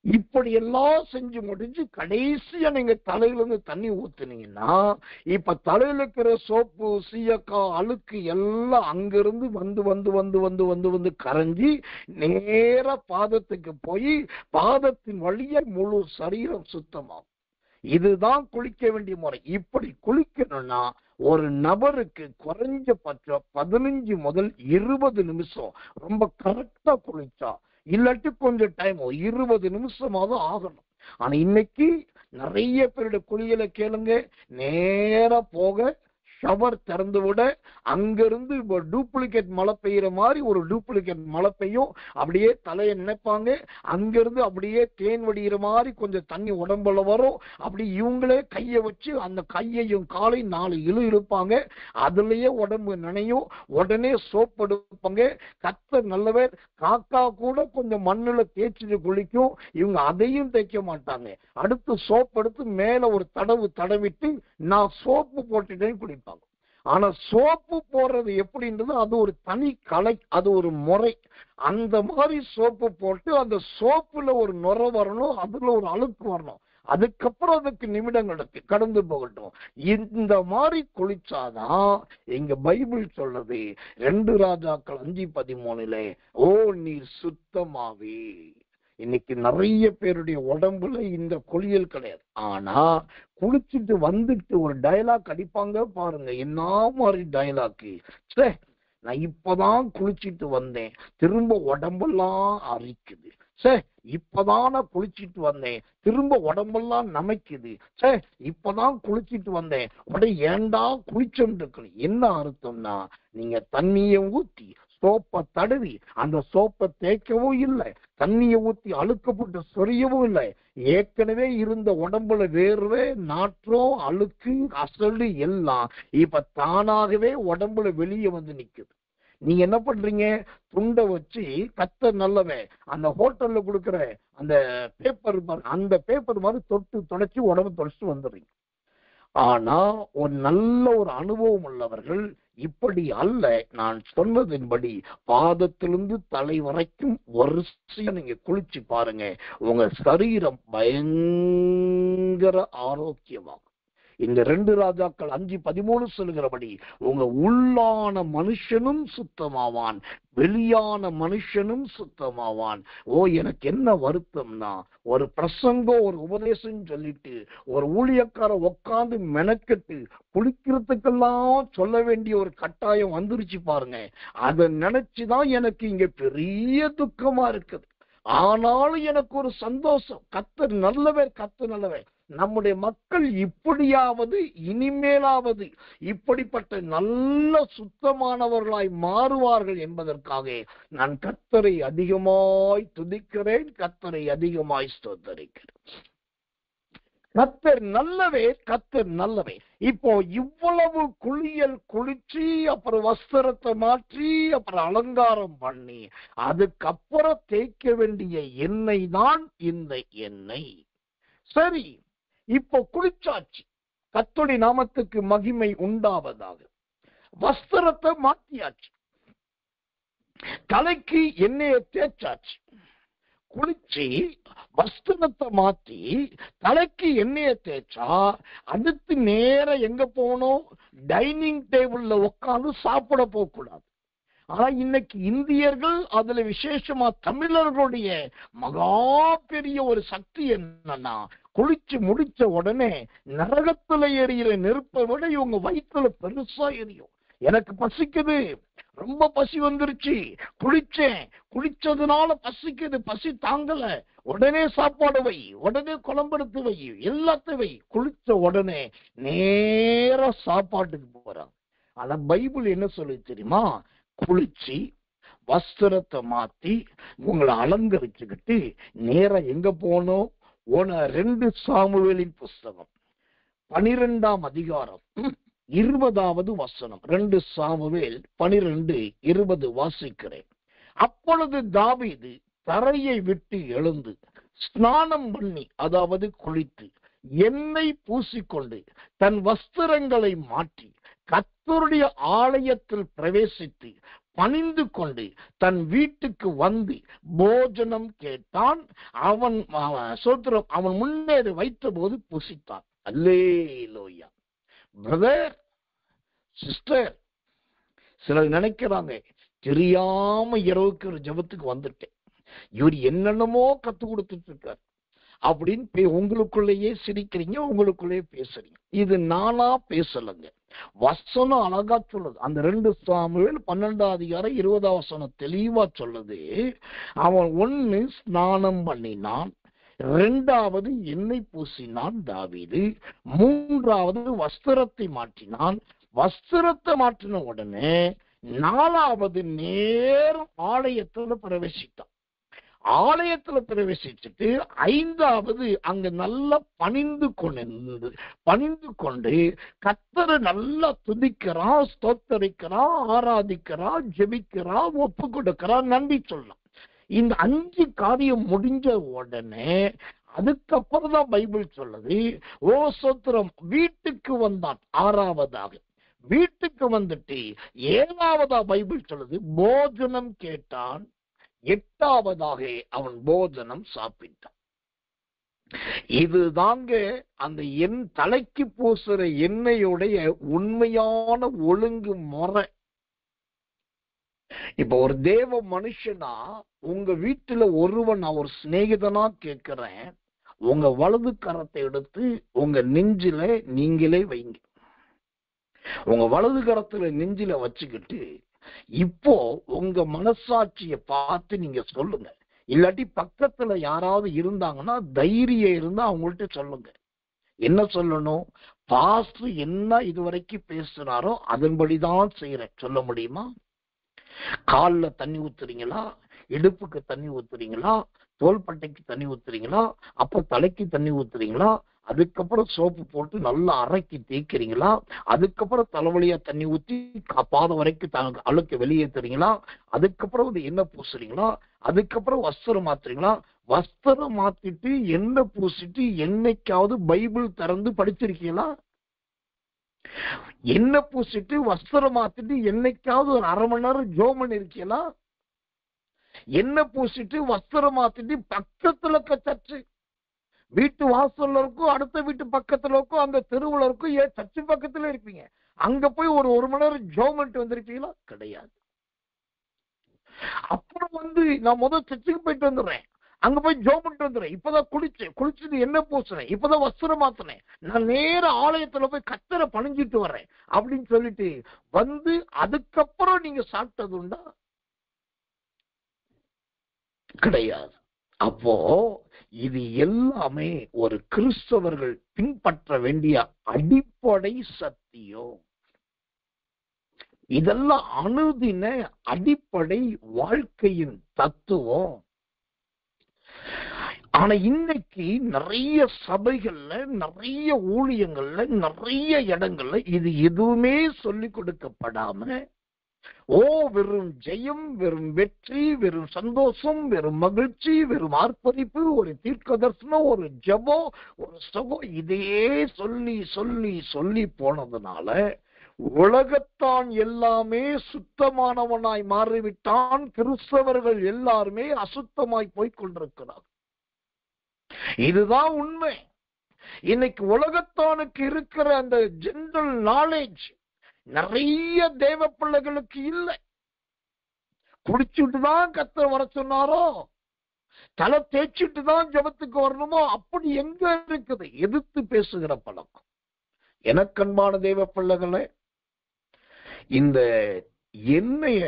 இப்படி எல்லாம் செஞ்சு முடிஞ்சு கடைசியா நீங்க தலையில இருந்து தண்ணி ஊத்துனீங்கன்னா இப்ப தலையில இருக்கிற சோப்பு, சீயக்கா, அழுக்கு எல்லாம் அங்கிருந்து வந்து வந்து வந்து வந்து வந்து வந்து கரைஞ்சி நேர பாதத்துக்கு போய் பாதத்தின் வழியா முழு சரீரம் சுத்தமாகும். இதுதான் குளிக்க வேண்டிய முறை. இப்படி குளிக்கணும்னா ஒரு நபருக்கு குறைஞ்சபட்சம் 15 முதல் 20 நிமிஷம் ரொம்ப கரெக்டா குளிச்சா, இல்லாட்டி கொஞ்சம் டைம் 20 நிமிஷமாவது ஆகணும். ஆனா இன்னைக்கு நிறைய பேருடைய குளியலை கேளுங்க, நேரா போக ஷவர் திறந்து விட அங்கிருந்து டூப்ளிகேட் மழை பெய்யற மாதிரி ஒரு டூப்ளிகேட் மழை பெய்யும். அப்படியே தலையை நினைப்பாங்க, அங்கிருந்து அப்படியே தேன் வடிகிற மாதிரி கொஞ்சம் தண்ணி உடம்புல வரும். அப்படி இவங்களே கையை வச்சு அந்த கையையும் காலை 4 இழுப்பாங்க, அதுலயே உடம்பு நனையும். உடனே சோப் எடுப்பாங்க. கர்த்தர் நல்லவர், காக்கா கூட கொஞ்சம் மண்ணுல தேய்ச்சிட்டு குளிக்கும், இவங்க அதையும் தேய்க்க மாட்டாங்க. அடுத்து சோப் எடுத்து மேல ஒரு தடவு தடவிட்டு நான் சோப்பு போட்டுட்டேன்னு குளிப்பாங்க. ஆனா சோப்பு போடுறது எப்படின்றது அது ஒரு தனி கலை, அது ஒரு முறை. அந்த மாதிரி சோப்பு போட்டு அந்த சோப்புல ஒரு நுரை வரணும், அதுல ஒரு அழுக்கு வரணும், அதுக்கப்புறம் அதுக்கு நிமிடங்கள் கடந்து போகட்டும். இந்த மாதிரி குளிச்சாதான் எங்க பைபிள் சொல்லுது 2 ராஜாக்கள் 5:13 நீர் சுத்தமாவே. இன்னைக்கு நிறைய பேருடைய உடம்புல இந்த குளியல் கிடையாது. ஆனா குளிச்சுட்டு வந்துட்டு ஒரு டயலாக் அடிப்பாங்க பாருங்க, என்ன மாதிரி டயலாக்கு. நான் இப்பதான் குளிச்சுட்டு வந்தேன், திரும்ப உடம்பெல்லாம் அரிக்குது. இப்பதான் நான் குளிச்சுட்டு வந்தேன், திரும்ப உடம்பெல்லாம் நமைக்குது. இப்பதான் குளிச்சுட்டு வந்தேன், உடனே ஏண்டா குளிச்சோன்னு இருக்கு. என்ன அர்த்தம்னா, நீங்க தண்ணிய ஊத்தி சோப்பை தடவி அந்த சோப்பை தேய்க்கவும் இல்லை, தண்ணியை ஊத்தி அழுக்கப்பட்டு சொரியவும் இல்லை. ஏற்கனவே இருந்த உடம்புல வேர்வை, நாற்றம், அழுக்கு, அசடு எல்லாம் இப்ப தானாகவே உடம்புல வெளியே வந்து நிக்குது. நீங்க என்ன பண்றீங்க, துண்டை வச்சு கர்த்தர் நல்லவன் அந்த ஹோட்டல்ல கொடுக்குற அந்த பேப்பர், அந்த பேப்பர் மாதிரி தொட்டு தொடச்சி உடம்பு தொடச்சிட்டு வந்துடுறீங்க. ஆனா ஒரு நல்ல ஒரு அனுபவம் உள்ளவர்கள் இப்படி அல்ல. நான் சொன்னதின்படி பாதத்திலிருந்து தலை வரைக்கும் வரிசையா நீங்க குளிச்சு பாருங்க, உங்க சரீரம் பயங்கர ஆரோக்கியமாகும். இந்த 2 ராஜாக்கள் 5:13 சொல்லுகிறபடி உங்க உள்ளான மனுஷனும் சுத்தமாவான், வெளியான மனுஷனும் சுத்தமாவான். எனக்கு என்ன வருத்தம்னா, ஒரு பிரசங்கம், ஒரு உபதேசம் சொல்லிட்டு ஒரு ஊழியக்கார உட்கார்ந்து மெனக்கெட்டு குளிக்கிறதுக்கெல்லாம் சொல்ல வேண்டிய ஒரு கட்டாயம் வந்துருச்சு பாருங்க. அதை நினைச்சுதான் எனக்கு இங்க பெரிய துக்கமா இருக்குது. ஆனாலும் எனக்கு ஒரு சந்தோஷம், கர்த்தர் நல்லவர், கர்த்தர் நல்லவர். நம்முடைய மக்கள் இப்படியாவது இனிமேலாவது இப்படிப்பட்ட நல்ல சுத்தமானவர்களாய் மாறுவார்கள் என்பதற்காக நான் கர்த்தரை அதிகமாய் துதிக்கிறேன், கர்த்தரை அதிகமாய் ஸ்தோத்தரிக்கிறேன். கர்த்தர் நல்லவே, கர்த்தர் நல்லவே. இப்போ இவ்வளவு குளியல் குளிச்சு அப்புறம் வஸ்திரத்தை மாற்றி அப்புறம் அலங்காரம் பண்ணி அதுக்கப்புறம் தேய்க்க வேண்டிய எண்ணெய் தான் இந்த எண்ணெய். சரி, இப்போ குளிச்சாச்சு, கர்த்தருடைய நாமத்துக்கு மகிமை உண்டாவதாக. வஸ்திரத்தை மாற்றியாச்சு, தலைக்கு எண்ணெயை தேய்ச்சாச்சு. குளிச்சு வஸ்திரத்தை மாற்றி தலைக்கு எண்ணெயை தேய்ச்சா அடுத்து நேரம் எங்க போகணும், டைனிங் டேபிள்ல உட்காந்து சாப்பிட போக கூடாது. ஆனா இன்னைக்கு இந்தியர்கள், அதுல விசேஷமா தமிழர்களுடைய மகா பெரிய ஒரு சக்தி என்னன்னா, குளிச்சு முடிச்ச உடனே நரகத்துல எரியிற நெருப்பை விட இவங்க வயிற்றுல பெருசா எரியும். எனக்கு பசிக்குது, ரொம்ப பசி வந்துருச்சு, குளிச்சதுனால பசிக்குது, பசி தாங்கல, உடனே சாப்பாடு வை, உடனே குழம்பெடுத்து வை, எல்லாத்தையும் வை. குளிச்ச உடனே நேர சாப்பாட்டுக்கு போறாங்க. ஆனா பைபிள் என்ன சொல்லி தெரியுமா? குளிச்சு வஸ்திரத்தை மாத்தி உங்களை அலங்கரிச்சுக்கிட்டு நேரம் எங்க போனோம்? 2 சாமுவேலின் புஸ்தகம் 12ஆம் அதிகாரம் 20வது வசனம். 2 சாமுவேல் 12:20 வாசிக்கிறேன். அப்பொழுது தாவீது தரையை விட்டு எழுந்து ஸ்நானம் பண்ணி, அதாவது குளித்து, எண்ணெய் பூசிக்கொண்டு தன் வஸ்திரங்களை மாற்றி கர்த்தருடைய ஆலயத்தில் பிரவேசித்து பணிந்து கொண்டு தன் வீட்டுக்கு வந்து போஜனம் கேட்டான். அவன் முன்னே வைத்த போது புசித்தான். அல்லேலூயா. பிரதர், சிஸ்டர், சிலர் நினைக்கிறாங்க, தெரியாம இரவுக்கு ஒரு ஜெபத்துக்கு வந்துட்டேன், இவர் என்னென்னமோ கத்து கொடுத்துட்டு இருக்காரு அப்படின்னு உங்களுக்குள்ளேயே சிரிக்கிறீங்க, உங்களுக்குள்ளேயே பேசுறீங்க. இது நானா பேசலங்க, வசனம் அழகா சொல்லுது. அந்த 2 சாமுவேல் 12ஆம் அதிகாரம் 20ஆம் வசனம் தெளிவா சொல்லுது. அவன் 1 ஸ்நானம் பண்ணினான், 2வது எண்ணெய் பூசினான் தாவீது, 3வது வஸ்திரத்தை மாற்றினான், வஸ்திரத்தை மாற்றின உடனே 4வது நேரம் ஆலயத்துல பிரவேசித்தான். ஆலயத்துல பிரவேசிச்சுட்டு 5வது அங்க நல்லா பணிந்து கொண்டு கர்த்தரை நல்லா துதிக்கிறான், ஸ்தோத்தரிக்கிறான், ஆராதிக்கிறான், ஜெபிக்கிறான், ஒப்பு கொடுக்கிறான், நன்றி சொல்லலாம். இந்த 5 காரியம் முடிஞ்ச உடனே அதுக்கப்புறம் தான் பைபிள் சொல்லுது, ஓ ஸ்தோத்திரம், வீட்டுக்கு வந்தான். 6வதாக வீட்டுக்கு வந்துட்டு 7வதா பைபிள் சொல்லுது போஜனம் கேட்டான். 8வதாக அவன் போஜனம் சாப்பிட்டான். இதுதாங்க அந்த தலைக்கு பூசுற எண்ணெயுடைய உண்மையான ஒழுங்கு முறை. இப்ப ஒரு தேவ மனுஷனா உங்க வீட்டுல ஒருவன், ஒரு சிநேகிதனா கேட்கிறேன், உங்க வலது கரத்தை எடுத்து உங்க நெஞ்சில நீங்களே வைங்க. உங்க வலது கரத்துல நெஞ்சில வச்சுக்கிட்டு இப்போ உங்க மனசாட்சியை பார்த்து நீங்க சொல்லுங்க. இல்லாட்டி பக்கத்துல யாராவது இருந்தாங்கன்னா தைரியம் இருந்தா அவங்கள்ட்ட சொல்லுங்க. என்ன சொல்லணும்? பாஸ்டர் என்ன இதுவரைக்கும் பேசுனாரோ அதன்படிதான் செய்யறேன். சொல்ல முடியுமா? கால்ல தண்ணி ஊத்துறீங்களா? இடுப்புக்கு தண்ணி ஊத்துறீங்களா? தோள்பட்டைக்கு தண்ணி ஊத்துறீங்களா? அப்ப தலைக்கு தண்ணி ஊத்துறீங்களா? அதுக்கப்புறம் சோப்பு போட்டு நல்லா அரைக்கி தேய்க்கிறீங்களா? அதுக்கப்புறம் தலைவலியா தண்ணி ஊத்தி பாதம் வரைக்கும் அழுக்க வெளியேற்றுறீங்களா? அதுக்கப்புறம் எண்ணெய் பூசுறீங்களா? அதுக்கப்புறம் வஸ்திரம் மாத்துறீங்களா? வஸ்திரம் மாத்திட்டு எண்ணெய் பூசிட்டு என்னைக்காவது பைபிள் திறந்து படிச்சிருக்கீங்களா? எண்ணெய் பூசிட்டு வஸ்திரம் மாத்திட்டு என்னைக்காவது ஒரு 1/2 மணி நேரம் ஜெபம் பண்ணிருக்கீங்களா? எண்ணெய் பூசிட்டு வஸ்திரம் மாத்திட்டு பக்கத்துல சர்ச்சு, வீட்டு வாசல்ல இருக்கும், அடுத்த வீட்டு பக்கத்துல இருக்கும், அந்த தெருவுல இருக்கும், சர்ச்சு பக்கத்துல இருப்பீங்க. அங்க போய் ஒரு 1 மணி நேரம் ஜெபம் பண்ணிட்டு வந்திருக்கீங்களா? கிடையாது. அப்புறம் நான் முதல் சர்ச்சுக்கு போயிட்டு வந்துடுறேன், அங்க போய் ஜெபம் பண்ணிட்டு வந்துடுறேன், இப்பதான் குளிச்சுட்டு எண்ணெய் பூசுறேன், இப்பதான் வஸ்திரம் மாத்தினேன், நான் நேர ஆலயத்துல போய் கர்த்தரை பணிஞ்சிட்டு வர்றேன் அப்படின்னு சொல்லிட்டு அதுக்கப்புறம் நீங்க சாப்பிட்டது உண்டா? கிடையாது. அப்போ இது எல்லாமே ஒரு கிறிஸ்தவர்கள் பின்பற்ற வேண்டிய அடிப்படை சத்தியம். இதெல்லாம் அனுதின அடிப்படை வாழ்க்கையின் தத்துவம். ஆனா இன்னைக்கு நிறைய சபைகள்ல, நிறைய ஊழியங்கள்ல, நிறைய இடங்கள்ல இது எதுவுமே சொல்லிக் கொடுக்கப்படாம வெறும் ஜெயம், வெறும் வெற்றி, வெறும் சந்தோஷம், வெறும் மகிழ்ச்சி, வெறும் ஆர்ப்பரிப்பு, ஒரு தீர்க்க தரிசனம், ஒரு ஜெபம், ஒரு சுகம், இதையே சொல்லி சொல்லி சொல்லி போனதுனால உலகத்தான் எல்லாமே சுத்தமானவனாய் மாறிவிட்டான். கிறிஸ்தவர்கள் எல்லாருமே அசுத்தமாய் போய் கொண்டிருக்கிறார். இதுதான் உண்மை. இன்னைக்கு உலகத்தானுக்கு இருக்கிற அந்த ஜெனரல் நாலேஜ் நிறைய தேவ பிள்ளைகளுக்கு இல்லை. குடிச்சுட்டு தான் கர்த்தர் வர சொன்னாரோ, தலை தேய்ச்சிட்டு தான் ஜெபத்துக்கு வரணுமோ? அப்படி எங்க இருக்குது எதிர்த்து பேசுகிற பழக்கம்? எனக்கன்பான தேவ பிள்ளைகளே, இந்த எண்ணெய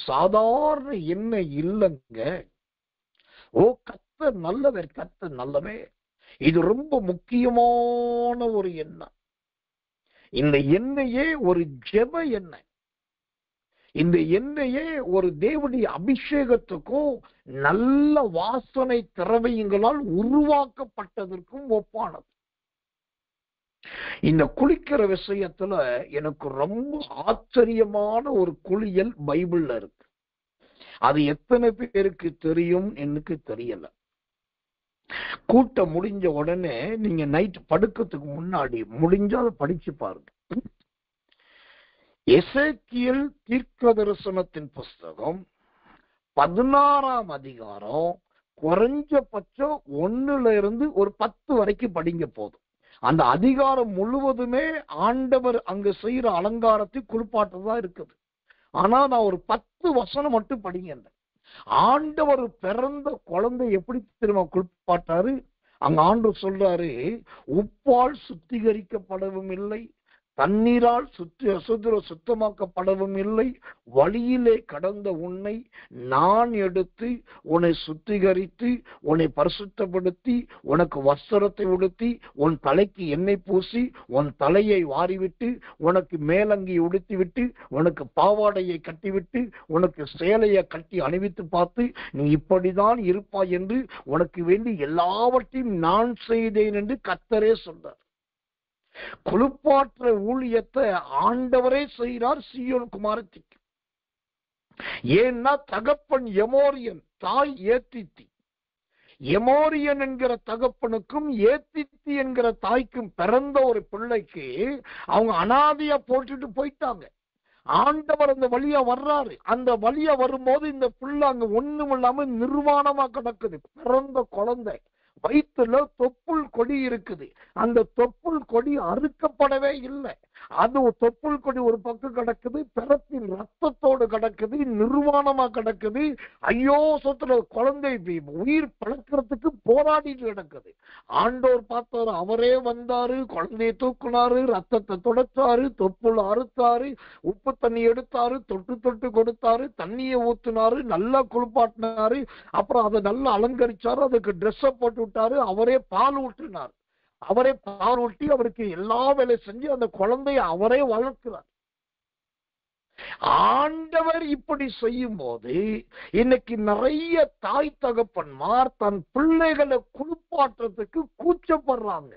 சாதாரண எண்ணெய் இல்லைங்க. ஓ, கர்த்தர் நல்லவர், கர்த்தர் நல்லவர். இது ரொம்ப முக்கியமான ஒரு எண்ணெய். இந்த எண்ணெயே ஒரு ஜெப எண்ணெய். இந்த எண்ணெயே ஒரு தேவனுடைய அபிஷேகத்துக்கும் நல்ல வாசனை திரவியங்களால் உருவாக்கப்பட்டதற்கும் ஒப்பானது. இந்த குளிக்கிற விஷயத்துல எனக்கு ரொம்ப ஆச்சரியமான ஒரு குளியல் பைபிள்ல இருக்கு. அது எத்தனை பேருக்கு தெரியும் எனக்கு தெரியல. கூட்டம் முடிஞ்ச உடனே நீங்க நைட் படுக்கிறதுக்கு முன்னாடி முடிஞ்சா அதை படிச்சு பாருங்க. எசேக்கியேல் தீர்க்கதரிசனத்தின் புஸ்தகம் 16ஆம் அதிகாரம், குறைஞ்சபட்சம் 1 ஒரு 10 வரைக்கும் படிங்க போதும். அந்த அதிகாரம் முழுவதுமே ஆண்டவர் அங்க செய்யற அலங்காரத்தை குளிப்பாட்டதான் இருக்குது. ஆனா நான் ஒரு 10 வசனம் மட்டும் படிங்க. ஆண்டவர் பிறந்த குழந்தை எப்படி திரும்ப குளிப்பாட்டாரு? அங்க ஆண்டவர் சொல்றாரு, உப்பால் சுத்திகரிக்கப்படவும் இல்லை, தண்ணீரால் சுத்தமாக்கப்படவும் இல்லை, வழியிலே கடந்த உன்னை நான் எடுத்து உன்னை சுத்திகரித்து உன்னை பரிசுத்தப்படுத்தி உனக்கு வஸ்திரத்தை உடுத்தி உன் தலைக்கு எண்ணெய் பூசி உன் தலையை வாரிவிட்டு உனக்கு மேலங்கி உடுத்தி விட்டு உனக்கு பாவாடையை கட்டிவிட்டு உனக்கு சேலையை கட்டி அணிவித்து பார்த்து நீ இப்படிதான் இருப்பாய் என்று உனக்கு வேண்டி எல்லாவற்றையும் நான் செய்தேன் என்று கர்த்தரே சொன்னார். குளிப்பாற்ற ஊழியத்தை ஆண்டவரே செய்கிறார் சீயோன் குமாரத்திக்கு. ஏன்னா தகப்பன் எமோரியன், தாய் ஏத்தித்தி. எமோரியன் என்கிற தகப்பனுக்கும் ஏத்தித்தி என்கிற தாய்க்கும் பிறந்த ஒரு பிள்ளைக்கு அவங்க அனாதையா போட்டுட்டு போயிட்டாங்க. ஆண்டவர் அந்த வழியா வர்றாரு. அந்த வழியா வரும்போது இந்த பிள்ளை அங்க ஒண்ணும் இல்லாம நிர்வாணமா கிடக்குது. பிறந்த குழந்தை வயிற்றுல தொப்புள் கொடி இருக்குது. அந்த தொப்புள் கொடி அறுக்கப்படவே இல்லை. அது தொப்புள் கொடி ஒரு பக்கம் கிடக்குது, பிறப்பின் ரத்தத்தோடு கிடக்குது, நிர்வாணமா கிடக்குது. ஐயோ சொத்துல குழந்தை உயிர் பழக்கிறதுக்கு போராடிட்டு கிடக்குது. ஆண்டோர் பார்த்தாரு, அவரே வந்தாரு, குழந்தையை தூக்குனாரு, ரத்தத்தை துடைச்சாரு, தொப்புள் அறுத்தாரு, உப்பு தண்ணி எடுத்தாரு, தொட்டு தொட்டு கொடுத்தாரு, தண்ணியை ஊத்துனாரு, நல்லா குளிப்பாட்டினாரு. அப்புறம் அதை நல்லா அலங்கரிச்சாரு, அதுக்கு ட்ரெஸ்ஸை போட்டு விட்டாரு. அவரே பால் ஊற்றினார். அவரே பால் ஊட்டி அவருக்கு எல்லா வேலை செஞ்சு அந்த குழந்தைய அவரே வளர்க்கிறார். ஆண்டவர் இப்படி செய்யும் போது இன்னைக்கு நிறைய தாய் தகப்பன்மார் தன் பிள்ளைகளை குளிப்பாட்டுறதுக்கு கூச்சப்படுறாங்க.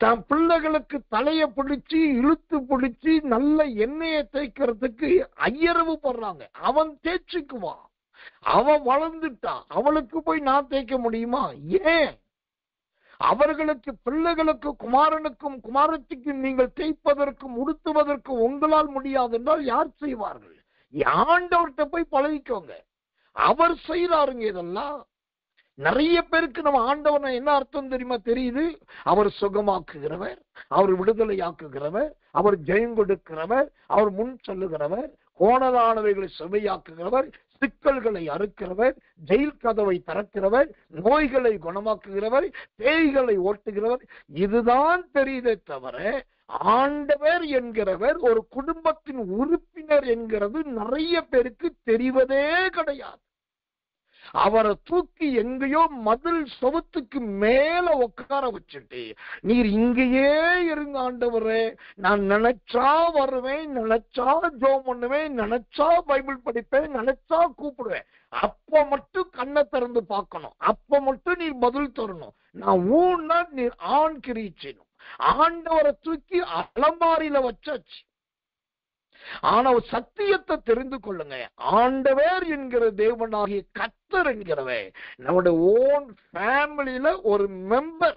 தன் பிள்ளைகளுக்கு தலைய பிடிச்சு இழுத்து பிடிச்சு நல்ல எண்ணெயை தேய்க்கிறதுக்கு ஐயரவு படுறாங்க. அவன் தேய்ச்சிக்குவான், அவன் வளர்ந்துட்டான், அவளுக்கு போய் நான் தேய்க்க முடியுமா? ஏன்? அவர்களுக்கு பிள்ளைகளுக்கு குமாரனுக்கும் குமாரத்திக்கும் நீங்கள் தேய்ப்பதற்கும் உடுத்துவதற்கும் உங்களால் முடியாது என்றால் யார் செய்வார்கள்? ஆண்டவர்கிட்ட போய் பழகிக்கோங்க. அவர் செய்யறாருங்க இதெல்லாம். நிறைய பேருக்கு நம்ம ஆண்டவனை என்ன அர்த்தம் தெரியுமா தெரியுது? அவர் சுகமாக்குகிறவர், அவர் விடுதலையாக்குகிறவர், அவர் ஜெயம் கொடுக்கிறவர், அவர் முன் சொல்லுகிறவர், கோணலானவைகளை செவையாக்குகிறவர், சிக்கல்களை அறுக்கிறவர், ஜெயில் கதவை திறக்கிறவர், நோய்களை குணமாக்குகிறவர், பேய்களை ஓட்டுகிறவர். இதுதான் தெரியுதே தவிர ஆண்டவர் என்கிறவர் ஒரு குடும்பத்தின் உறுப்பினர் என்கிறது நிறைய பேருக்கு தெரிவதே கிடையாது. அவரை தூக்கி எங்கேயோ மதில் சவுத்துக்கு மேல உட்கார வச்சுட்டு நீர் இங்கேயே இருங்க ஆண்டவரே, நான் நினைச்சா வருவேன், நினைச்சா ஜெபம் பண்ணுவேன், நினைச்சா பைபிள் படிப்பேன், நினைச்சா கூப்பிடுவேன், அப்ப மட்டும் கண்ணை திறந்து பார்க்கணும், அப்ப மட்டும் நீர் பதில் தரணும், நான் ஊன்னா நீர் ஆண் கிரீச்சணும். ஆண்டவரை தூக்கி அலமாரியில வச்சாச்சு. ஆனா சத்தியத்தை தெரிந்து கொள்ளுங்க, ஆண்டவர் என்கிற தேவனாகிய கர்த்தர் என்கிறவே நம்முடைய ஓன் ஃபேமிலியில ஒரு மெம்பர்.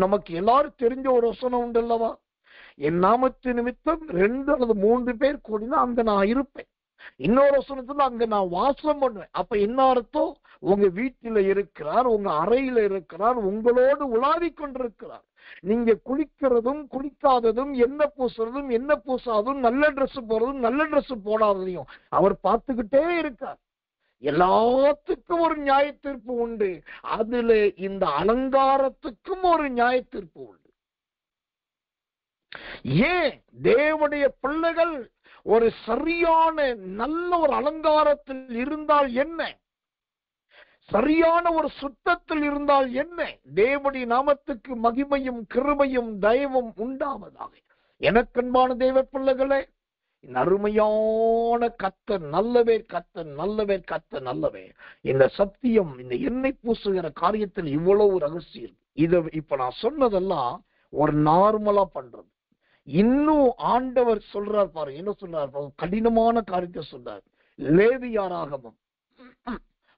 நமக்கு எல்லாரும் தெரிஞ்ச ஒரு வசனம் உண்டு அல்லவா? என் நாமத்து நிமித்தம் 2 அல்லது 3 பேர் கூடினா அங்க நான் இருப்பேன். இன்னொரு வசனத்துல அங்க நான் வாசம் பண்ணுவேன். அப்ப என்ன அர்த்தம்? உங்க வீட்டில இருக்கிறார், உங்க அறையில இருக்கிறார், உங்களோடு உலாவிக் கொண்டிருக்கிறார். நீங்க குளிக்கிறதும் குளிக்காததும், என்ன பூசுறதும் என்ன பூசாததும், நல்ல ட்ரெஸ் போறதும் நல்ல ட்ரெஸ் போடாததையும் அவர் பார்த்துக்கிட்டே இருக்கார். எல்லாத்துக்கும் ஒரு நியாய தீர்ப்பு உண்டு. அதுல இந்த அலங்காரத்துக்கும் ஒரு நியாய தீர்ப்பு உண்டு. ஏன் தேவனுடைய பிள்ளைகள் ஒரு சரியான நல்ல ஒரு அலங்காரத்தில் இருந்தால் என்ன, சரியான ஒரு சுத்தத்தில் இருந்தால் என்ன? தேவனுடைய நாமத்துக்கு மகிமையும் கிருபையும் தயவும் உண்டாவதாக. எனக்கன்பான தேவ பிள்ளைகளே, அருமையான கர்த்தர் நல்லவே, கர்த்தர் நல்லவே, கர்த்தர் நல்லவே. இந்த சத்தியம், இந்த எண்ணெய் பூசுகிற காரியத்தில் இவ்வளவு ரகசியம். இத இப்ப நான் சொன்னதெல்லாம் ஒரு நார்மலா பண்றது. இன்னும் ஆண்டவர் சொல்றார் பாரு, என்ன சொல்றார்? கடினமான காரியத்தை சொல்றார். லேவியராகமம்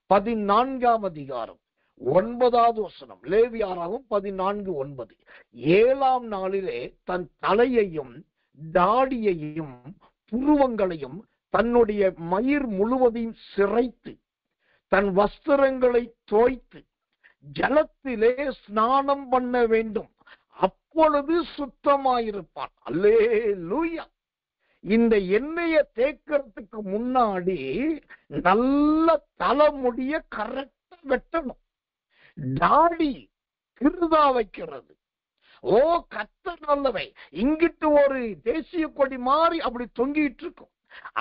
14ஆம் அதிகாரம் 9வது வசனம். லேவியராகமம் 14:9. 7ஆம் நாளிலே தன் தலையையும் தாடியையும் புருவங்களையும் தன்னுடைய மயிர் முழுவதையும் சிரைத்து தன் வஸ்திரங்களை தோய்த்து ஜலத்திலே ஸ்நானம் பண்ண வேண்டும், அப்பொழுது சுத்தமாயிருப்பான். அல்லேலூயா. இந்த எண்ணெயை தேய்க்கிறதுக்கு முன்னாடி நல்ல தலைமுடிய கரெக்டா வெட்டணும். தாடி கிருதா வைக்கிறது. ஓ கர்த்தர் நல்லவை. இங்கிட்டு ஒரு தேசிய கொடி மாதிரி அப்படி தொங்கிட்டு இருக்கும்,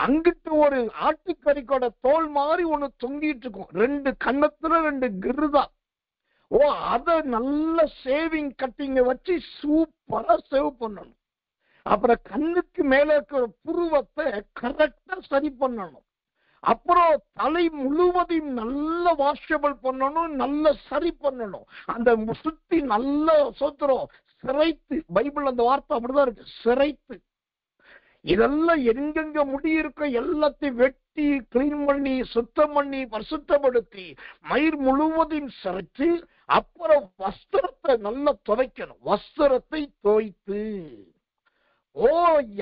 அங்கிட்டு ஒரு ஆட்டுக்கறிக்கோட தோல் மாதிரி ஒண்ணு தொங்கிட்டு இருக்கும். 2 கன்னத்துல 2 கிருதா. ஓ அத நல்ல சேவிங் கட்டிங்க வச்சு சூப்பரா சேவ் பண்ணணும். அப்புறம் கண்ணுக்கு மேல இருக்கிற புருவத்தை கரெக்டா சரி பண்ணணும். அப்புறம் தலை முழுவதையும் நல்ல வாஷபிள் பண்ணணும், நல்ல சரி பண்ணணும். அந்த சுத்தி நல்ல சோத்திரம் சிரைத்து, பைபிள் அந்த வார்த்தை அப்படிதான் இருக்கு, சிரைத்து. இதெல்லாம் எங்கெங்க முடி இருக்க எல்லாத்தையும் வெட்டி கிளீன் பண்ணி சுத்தம் பண்ணி பரிசுத்தப்படுத்தி மயிர் முழுவதையும் சிரைச்சு, அப்புறம் வஸ்திரத்தை நல்லா துவைக்கணும். வஸ்திரத்தை தோய்த்து, ஓ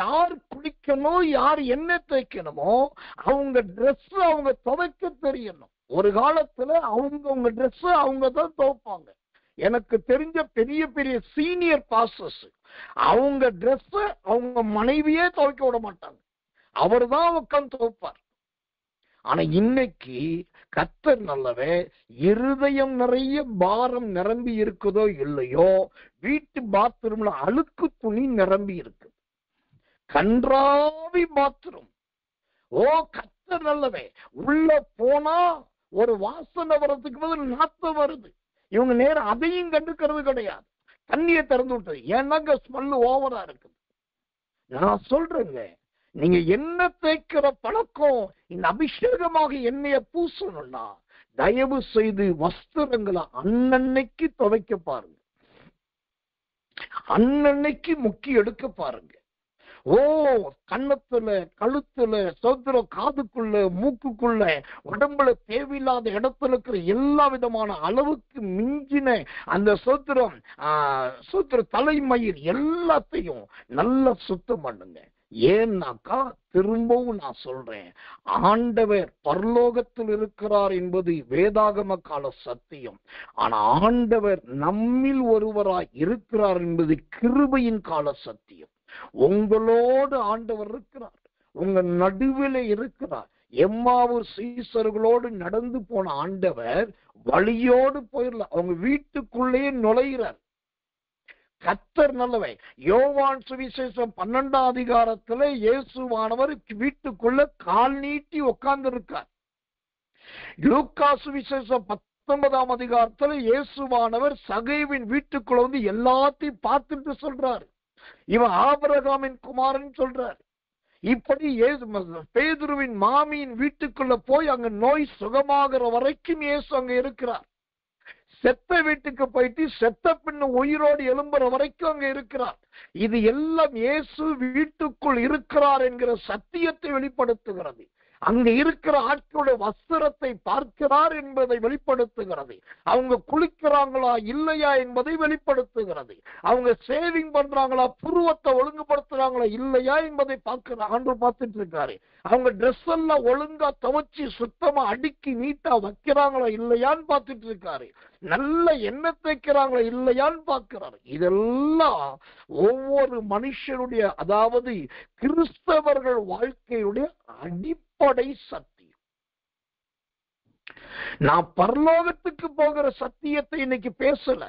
யார் குளிக்கணும், யார் என்ன தேய்க்கணுமோ அவங்க ட்ரெஸ் அவங்க துவைக்க தெரியணும். ஒரு காலத்துல அவங்க ட்ரெஸ் அவங்க தான் துவைப்பாங்க. எனக்கு தெரிஞ்ச பெரிய பெரிய சீனியர் பாஸ்டர்ஸ் அவங்க ட்ரெஸ் அவங்க மனைவியே துவைக்க விட மாட்டாங்க, அவர் தான் உட்கார்ந்து துவைப்பார். ஆனா இன்னைக்கு கர்த்தர் நல்லவே, இருதயம் நிறைய பாரம் நிரம்பி இருக்குதோ இல்லையோ, வீட்டு பாத்ரூம்ல அழுக்கு துணி நிரம்பி இருக்கு, கன்றாவி பாத்ரூம். ஓ கர்த்தர் நல்லவே. உள்ள போனா ஒரு வாசனை வர்றதுக்கு பதில் நாத்தம் வருது. இவங்க நேரம் அதையும் கண்டுக்கிறது கிடையாது, தண்ணியை திறந்து விட்டது. ஏன்னாங்க ஸ்மெல் ஓவரா இருக்குது. நான் சொல்றேங்க, நீங்க என்ன தேய்க்கிற பழக்கம், இந்த அபிஷேகமாக எண்ணெய பூசணும்னா தயவு செய்து வஸ்திரங்களை அன்னன்னைக்கு துவைக்க பாருங்க, அன்னன்னைக்கு முக்கி எடுக்க பாருங்க. ஓ கண்ணத்துல கழுத்துல சோத்திரம் காதுக்குள்ள மூக்குக்குள்ள உடம்புல தேவையில்லாத இடத்துல இருக்கிற எல்லா விதமான அளவுக்கு மிஞ்சின அந்த சோத்திரம் தலைமயிர் எல்லாத்தையும் நல்லா சுத்தம் பண்ணுங்க. ஏன்னாக்கா திரும்பவும் நான் சொல்றேன், ஆண்டவர் பரலோகத்தில் இருக்கிறார் என்பது வேதாகம கால சத்தியம். ஆனா ஆண்டவர் நம்மில் ஒருவராய் இருக்கிறார் என்பது கிருபையின் கால சத்தியம். உங்களோடு ஆண்டவர் இருக்கிறார், உங்க நடுவில் இருக்கிறார். எம்மாவூர் சீசர்களோடு நடந்து போன ஆண்டவர் வழியோடு போயிடல, அவங்க வீட்டுக்குள்ளேயே நுழைகிறார். கர்த்தர் நல்லவை. யோவான் சுவிசேஷம் 12ஆம் அதிகாரத்துல இயேசுவானவர் வீட்டுக்குள்ள கால் நீட்டி உட்கார்ந்து இருக்கார். லூக்கா சுவிசேஷம் 19ஆம் அதிகாரத்துல இயேசுவானவர் சகேவின் வீட்டுக்குள்ள வந்து எல்லாத்தையும் பார்த்துட்டு சொல்றாரு, இவன் ஆபிரகாமின் குமாரன் சொல்றார். இப்படி பேதுருவின் மாமியின் வீட்டுக்குள்ள போய் அங்க நோய் சுகமாகிற வரைக்கும் இயேசு அங்க இருக்கிறார். செத்த வீட்டுக்கு போயிட்டு செத்த பின்ன உயிரோடு எழும்புற வரைக்கும் அங்க இருக்கிறார். இது எல்லாம் இயேசு வீட்டுக்குள் இருக்கிறார் என்கிற சத்தியத்தை வெளிப்படுத்துகிறது. அங்க இருக்கிற ஆட்களுடைய வஸ்திரத்தை பார்க்கிறார் என்பதை வெளிப்படுத்துகிறது. அவங்க குளிக்கிறாங்களா இல்லையா என்பதை வெளிப்படுத்துகிறது. அவங்க சேவிங் பண்றாங்களா, புருவத்தை ஒழுங்குபடுத்துறாங்களா இல்லையா என்பதை ஆண்டு பார்த்துட்டு இருக்காரு. அவங்க ட்ரெஸ் எல்லாம் ஒழுங்கா துவைச்சு சுத்தமா அடுக்கி நீட்டா வைக்கிறாங்களா இல்லையான்னு பார்த்துட்டு இருக்காரு. நல்ல எண்ணெய் தேய்க்கிறாங்களா இல்லையான்னு பார்க்கிறாரு. இதெல்லாம் ஒவ்வொரு மனுஷனுடைய, அதாவது கிறிஸ்தவர்கள் வாழ்க்கையுடைய அடிப்படை சத்தியம். நான் பரலோகத்துக்கு போகிற சத்தியத்தை இன்னைக்கு பேசல.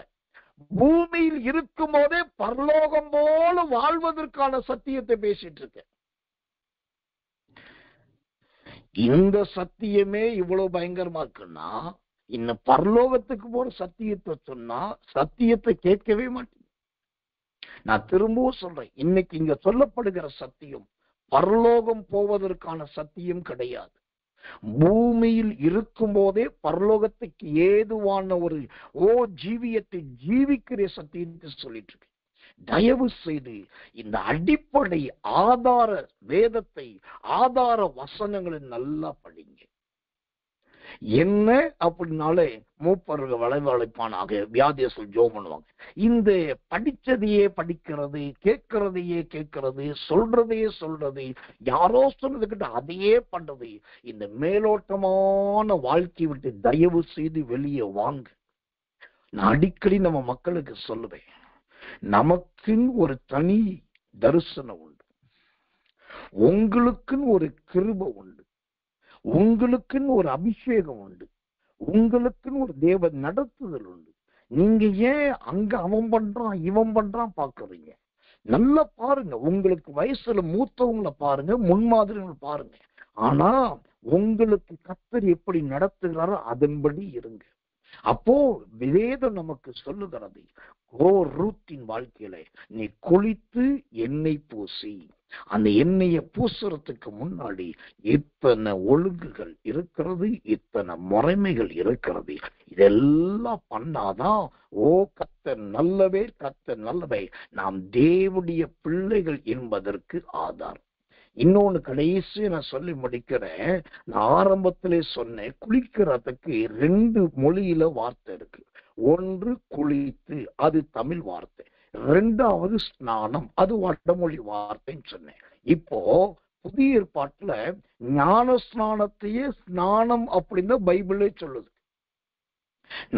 பூமியில் இருக்கும் போதே பரலோகம் போல வாழ்வதற்கான சத்தியத்தை பேசிட்டு இருக்கேன். இந்த சத்தியமே இவ்வளவு பயங்கரமா இருக்குன்னா, இன்னும் பரலோகத்துக்கு போற சத்தியத்தை சொன்னா சத்தியத்தை கேட்கவே மாட்டேன். நான் திரும்பவும் சொல்றேன், இன்னைக்கு இங்க சொல்லப்படுகிற சத்தியம் பரலோகம் போவதற்கான சத்தியம் கிடையாது. பூமியில் இருக்கும் போதே பரலோகத்துக்கு ஏதுவான ஒரு ஜீவியத்தை ஜீவிக்கிற சத்தியத்தை சொல்லிட்டு இருக்கு. தயவு செய்து இந்த அடிப்படை ஆதார வேதத்தை, ஆதார வசனங்களை நல்லா படிங்க. என்ன அப்படின்னாலே மூப்பர்கள் வளைவழைப்பானாக வியாதியர்கள் ஜோம் பண்ணுவாங்க. இந்த படிச்சதையே படிக்கிறது, கேட்கிறதையே கேட்கிறது, சொல்றதையே சொல்றது, யாரோ சொன்னதுக்கிட்ட அதையே பண்றது, இந்த மேலோட்டமான வாழ்க்கை விட்டு தயவு செய்து வெளியே வாங்க. நான் அடிக்கடி நம்ம மக்களுக்கு சொல்லுவேன், நமக்குன்னு ஒரு தனி தரிசனம் உண்டு, உங்களுக்குன்னு ஒரு கிருபை உண்டு, உங்களுக்குன்னு ஒரு அபிஷேகம் உண்டு, உங்களுக்குன்னு ஒரு தேவ நடத்துதல் உண்டு. நீங்க ஏன் அங்க அவன் பண்றான் இவன் பண்றான் பாக்குறீங்க? நல்லா பாருங்க, உங்களுக்கு வயசுல மூத்தவங்களை பாருங்க, முன்மாதிரிகளை பாருங்க. ஆனா உங்களுக்கு கர்த்தர் எப்படி நடத்துகிறாரோ அதன்படி இருங்க. அப்போ வேதம் நமக்கு சொல்லுகிறது, ரூத்தின் வாழ்க்கையில நீ குளித்து எண்ணெய் பூசி, அந்த எண்ணெயை பூசுறதுக்கு முன்னாடி இத்தனை ஒழுங்குகள் இருக்கிறது, இத்தனை முறைமைகள் இருக்கிறது. இதெல்லாம் பண்ணாதான் கர்த்தர் நல்லவே, கர்த்தர் நல்லவே, நாம் தேவனுடைய பிள்ளைகள் என்பதற்கு ஆதாரம். இன்னொன்னு கடைசி நான் சொல்லி முடிக்கிறேன். நான் ஆரம்பத்திலே சொன்னேன், குளிக்கிறதுக்கு 2 மொழியில வார்த்தை இருக்கு. ஒன்று குளித்து, அது தமிழ் வார்த்தை. 2வது ஸ்நானம், அது வடமொழி வார்த்தைன்னு சொன்னேன். இப்போ புதிய ஏற்பாட்டுல ஞான ஸ்நானத்தையே ஸ்நானம் அப்படின்னு பைபிளே சொல்லுது.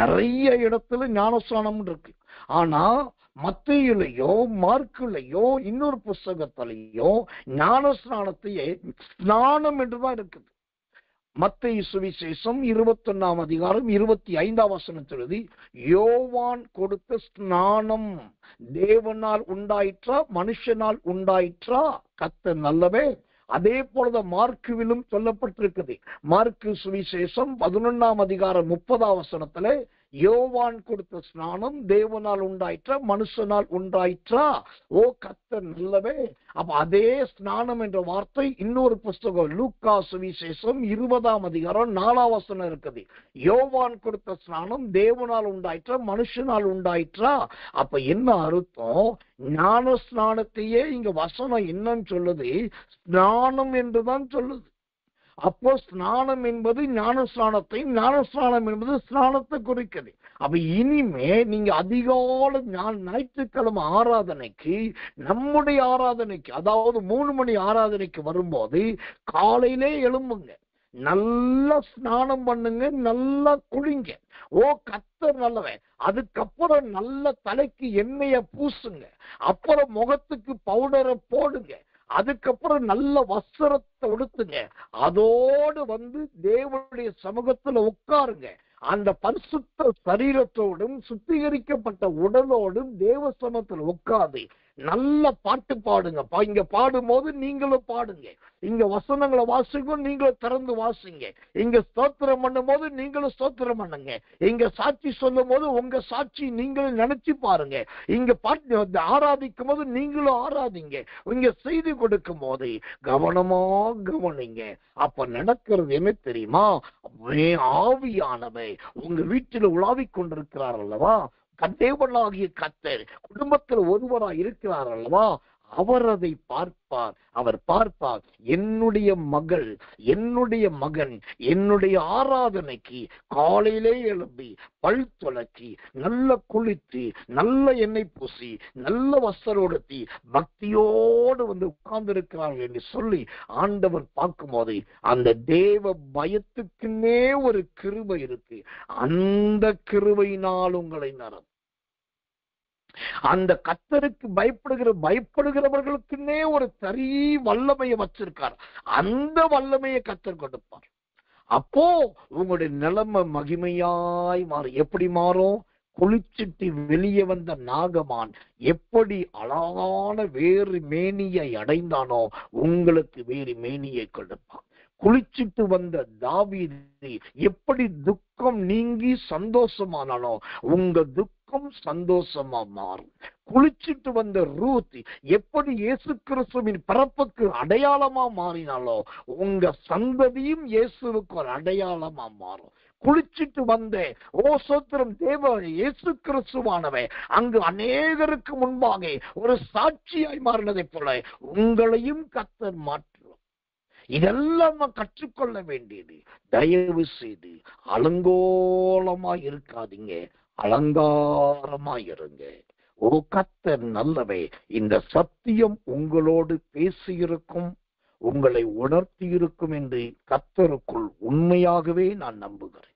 நிறைய இடத்துல ஞானஸ்நானம் இருக்கு. ஆனா மத்தேயுலயோ மார்க்குலயோ இன்னொரு புஸ்தகத்திலேயோ ஞானஸ்நானத்தையே ஸ்நானம் என்றுதான் இருக்குது. மத்தேயு சுவிசேஷம் 21ஆம் அதிகாரம் 25ஆம் வசனத்திலிருந்து யோவான் கொடுத்த ஸ்நானம் தேவனால் உண்டாயிற்றா மனுஷனால் உண்டாயிற்றா? கர்த்தர் நல்லவே. அதே போலதான் மார்க்குவிலும் சொல்லப்பட்டிருக்குது. மார்க்கு சுவிசேஷம் 11ஆம் அதிகாரம் 30ஆம் வசனத்துல யோவான் கொடுத்த ஸ்நானம் தேவனால் உண்டாயிற்றா மனுஷனால் உண்டாயிற்றா? கர்த்தர் நல்லவே. அப்ப அதே ஸ்நானம் என்ற வார்த்தை இன்னொரு புஸ்தகம் லூக்கா சுவிசேஷம் 20ஆம் அதிகாரம் 4ஆம் வசனம் இருக்குது. யோவான் கொடுத்த ஸ்நானம் தேவனால் உண்டாயிற்றா மனுஷனால் உண்டாயிற்றா? அப்ப என்ன அர்த்தம்? ஞான ஸ்நானத்தையே இங்க வசனம் என்னன்னு சொல்லுது? ஸ்நானம் என்றுதான் சொல்லுது. அப்போ ஸ்நானம் என்பது ஞான ஸ்நானத்தை, ஞான ஸ்நானம் என்பது ஸ்நானத்தை குறிக்கிறது. அப்ப இனிமே நீங்க அதிகாலை ஞாயிற்றுக்கிழமை ஆராதனைக்கு, நம்முடைய ஆராதனைக்கு, அதாவது 3 மணி ஆராதனைக்கு வரும்போது காலையிலே எழும்புங்க, நல்லா ஸ்நானம் பண்ணுங்க, நல்லா குளிங்க. கர்த்தர் நல்லவன். அதுக்கப்புறம் நல்ல தலைக்கு எண்ணெய பூசுங்க, அப்புறம் முகத்துக்கு பவுடரை போடுங்க, அதுக்கப்புறம் நல்ல வஸ்திரத்தை உடுத்துங்க, அதோடு வந்து தேவனுடைய சமூகத்துல உட்காருங்க. அந்த பரிசுத்த சரீரத்தோடும் சுத்திகரிக்கப்பட்ட உடலோடும் தேவ சமூகத்தில் உட்கார்ந்து நல்ல பாட்டு பாடுங்க. இங்க பாடும் போது நீங்களும் பாடுங்க, இங்க வசனங்களை வாசிங்க, நீங்களும் திறந்து வாசிங்க. இங்க ஸ்தோத்திரம் பண்ணும் போது நீங்களும் ஸ்தோத்திரம் பண்ணுங்க. இங்க சாட்சி சொல்லும் போது உங்க சாட்சி நீங்களும் நினைச்சு பாருங்க. இங்க பாட்டு ஆராதிக்கும் போது நீங்களும் ஆராதிங்க. இங்க செய்தி கொடுக்கும் போது கவனமா கவனிங்க. அப்ப நடக்கிறது என்ன தெரியுமா? ஆவியானவை உங்க வீட்டில் உலாவிக் கொண்டிருக்கிறார் அல்லவா? தேவனாகிய கர்த்தர் குடும்பத்தில் ஒருவராய் இருக்கிறார் அல்லவா? அவர் அதை பார்ப்பார். அவர் பார்ப்பார், என்னுடைய மகள், என்னுடைய மகன் என்னுடைய ஆராதனைக்கு காலையிலே எழும்பி பல் துலக்கி நல்ல குளித்து நல்ல எண்ணெய் பூசி நல்ல வஸ்திரோடுத்தி பக்தியோடு வந்து உட்கார்ந்து இருக்கிறார்கள் என்று சொல்லி ஆண்டவர் பார்க்கும்போது அந்த தேவ பயத்துக்குன்னே ஒரு கிருபை இருக்கு. அந்த கிருபையினால் உங்களை நிரப்பும். அந்த கர்த்தருக்கு பயப்படுகிறவர்களுக்குன்னே ஒரு தனி வல்லமையை வச்சிருக்கார். அந்த வல்லமையை கர்த்தர் கொடுப்பார். அப்போ உங்களுடைய நிலைமை மகிமையாய் மாறும். எப்படி மாறும்? குளிச்சுட்டு வெளியே வந்த நாகமான் எப்படி அழகான வேறு மேனியை அடைந்தானோ உங்களுக்கு வேறு மேனியை கொடுப்பான். குளிச்சுட்டு வந்த தாவீது எப்படி துக்கம் நீங்கி சந்தோஷமானானோ உங்க துக்கம் சந்தோஷமா மாறும். குளிச்சுட்டு வந்த ரூத் எப்படி இயேசு கிறிஸ்துவின் பிறப்புக்கு அடையாளமா மாறினாலோ உங்க சந்ததியும் இயேசுவுக்கு ஒரு அடையாளமா மாறும். குளிச்சுட்டு வந்த சோத்திரம் தேவ இயேசு கிறிஸ்துவானவன் அங்கு அநேகருக்கு முன்பாக ஒரு சாட்சியாய் மாறினதை போல உங்களையும் கர்த்தர் மாற்றும். இதெல்லாம் கற்றுக்கொள்ள வேண்டியது. தயவு செய்து அலங்கோலமா இருக்காதீங்க, அலங்காரமா இருங்க. கர்த்தர் நல்லவே. இந்த சத்தியம் உங்களோடு பேசியிருக்கும், உங்களை உணர்த்தி இருக்கும் என்று கர்த்தருக்குள் உண்மையாகவே நான் நம்புகிறேன்.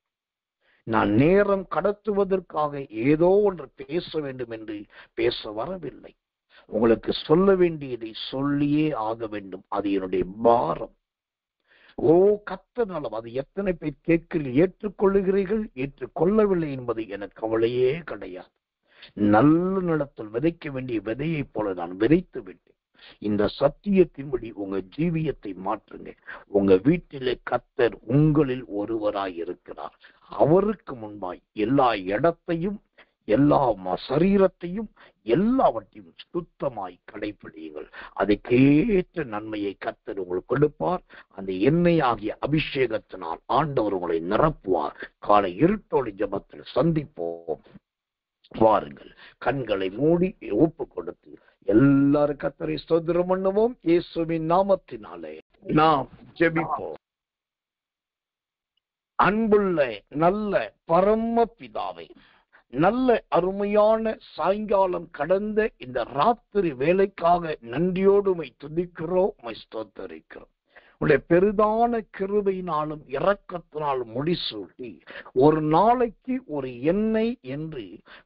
நான் நேரம் கடத்துவதற்காக ஏதோ ஒன்று பேச வேண்டும் என்று பேச வரவில்லை. உங்களுக்கு சொல்ல வேண்டியதை சொல்லியே ஆக வேண்டும். அது என்னுடைய பாரம். கர்த்தர் நல்லவர். அது எத்தனை பேர் கேட்கிறீர்கள், ஏற்றுக்கொள்ளுகிறீர்கள், ஏற்றுக்கொள்ளவில்லை என்பது எனக்கு கவலையே கிடையாது. நல்ல நிலத்தில் விதைக்க வேண்டிய விதையை போல நான் விதைத்து விட்டேன். இந்த சத்தியத்தின்படி உங்க ஜீவியத்தை மாற்றுங்க. உங்க வீட்டிலே கர்த்தர் உங்களில் ஒருவராய் இருக்கிறார். அவருக்கு முன்பாய் எல்லா இடத்தையும் எல்லா சரீரத்தையும் எல்லாவற்றையும் சுத்தமாய் கடைபிடியுங்கள். அதுக்கேற்ற நன்மையை கர்த்தர் உங்களுக்கு கொடுப்பார். அந்த எண்ணெய் ஆகிய அபிஷேகத்தினால் ஆண்டவர் உங்களை நிரப்புவார். காலை இருட்டோடு ஜெபத்தில் சந்திப்போம். வாருங்கள், கண்களை மூடி ஒப்பு கொடுத்து எல்லாரும் கர்த்தரை ஸ்தோத்திரம் பண்ணுவோம். இயேசுவின் நாமத்தினாலே நாம் ஜெபிப்போம். அன்புள்ள நல்ல பரம பிதாவே, நல்ல அருமையான சாயங்காலம் கடந்த இந்த ராத்திரி வேலைக்காக நன்றியோடு துதிக்கிறோம், ஸ்தோத்தரிக்கிறோம். உடைய பெரிதான கிருபையினாலும் இரக்கத்தினாலும் முடிசூட்டி ஒரு நாளைக்கு ஒரு எண்ணெய் என்று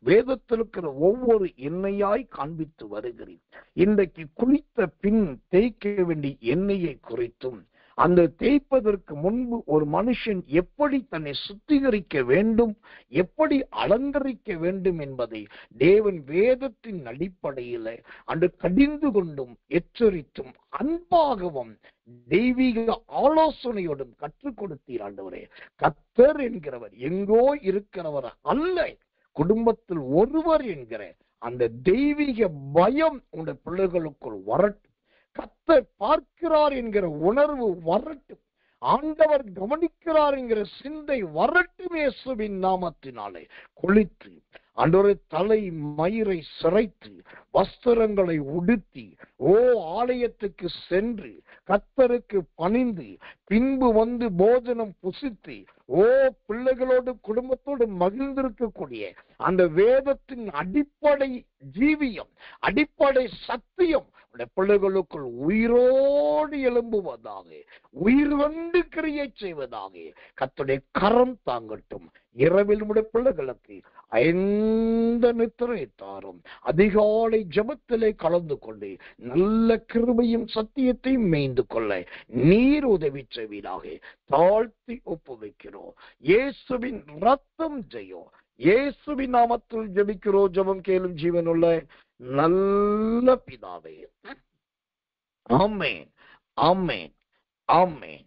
வேதத்தில் இருக்கிற ஒவ்வொரு எண்ணெயாய் காண்பித்து வருகிறேன். இன்றைக்கு குளித்த பின் தேய்க்க வேண்டிய எண்ணெயை குறித்தும் அந்த தேய்ப்பதற்கு முன்பு ஒரு மனுஷன் எப்படி தன்னை சுத்திகரிக்க வேண்டும், எப்படி அலங்கரிக்க வேண்டும் என்பதை தேவன் வேதத்தின் அடிப்படையில அன்று கடிந்து கொண்டும் எச்சரித்தும் அன்பாகவும் தெய்வீக ஆலோசனையோடும் கற்றுக் கொடுத்தீர் ஆண்டவரே. கர்த்தர் என்கிறவர் எங்கோ இருக்கிறவர் அல்ல, குடும்பத்தில் ஒருவர் என்கிற அந்த தெய்வீக பயம் உங்களுடைய பிள்ளைகளுக்குள் வரட்டும். கர்த்தர் பார்க்கிறார் என்கிற உணர்வு வரட்டும். ஆண்டவர் கவனிக்கிறார் என்கிற சிந்தை வரட்டும். இயேசுவின் நாமத்தினாலே குளித்து அன்றொரு தலை மயிரை சிரைத்து வஸ்திரங்களை உடுத்தி ஆலயத்துக்கு சென்று கர்த்தருக்கு பணிந்து பின்பு வந்து போஜனம் புசித்து பிள்ளைகளோடு குடும்பத்தோடு மகிழ்ந்திருக்கக்கூடிய அந்த வேதத்தின் அடிப்படை ஜீவியம், அடிப்படை சத்தியம் பிள்ளைகளுக்குள் உயிரோடு எழும்புவதாக, உயிர் வந்து கிரியை செய்வதாக கர்த்தருடைய கரம் தாங்கட்டும். இரவில் உடைய பிள்ளைகளுக்கு ஐந்த நித்திரை தாரும். அதிகாலை ஜெபத்திலே கலந்து கொண்டு நல்ல கிருபையும் சத்தியத்தையும் மேய்ந்து கொள்ள நீர் உதவி செய்வீராக தாழ்த்தி ஒப்புவிக்கிறோம். இயேசுவின் ரத்தம் ஜெயம். இயேசுவின் நாமத்தில் ஜெபிக்கிறோம். ஜெபம் கேளும் ஜீவனுள்ள நல்ல பிதாவே. ஆமென், ஆமென், ஆமென்.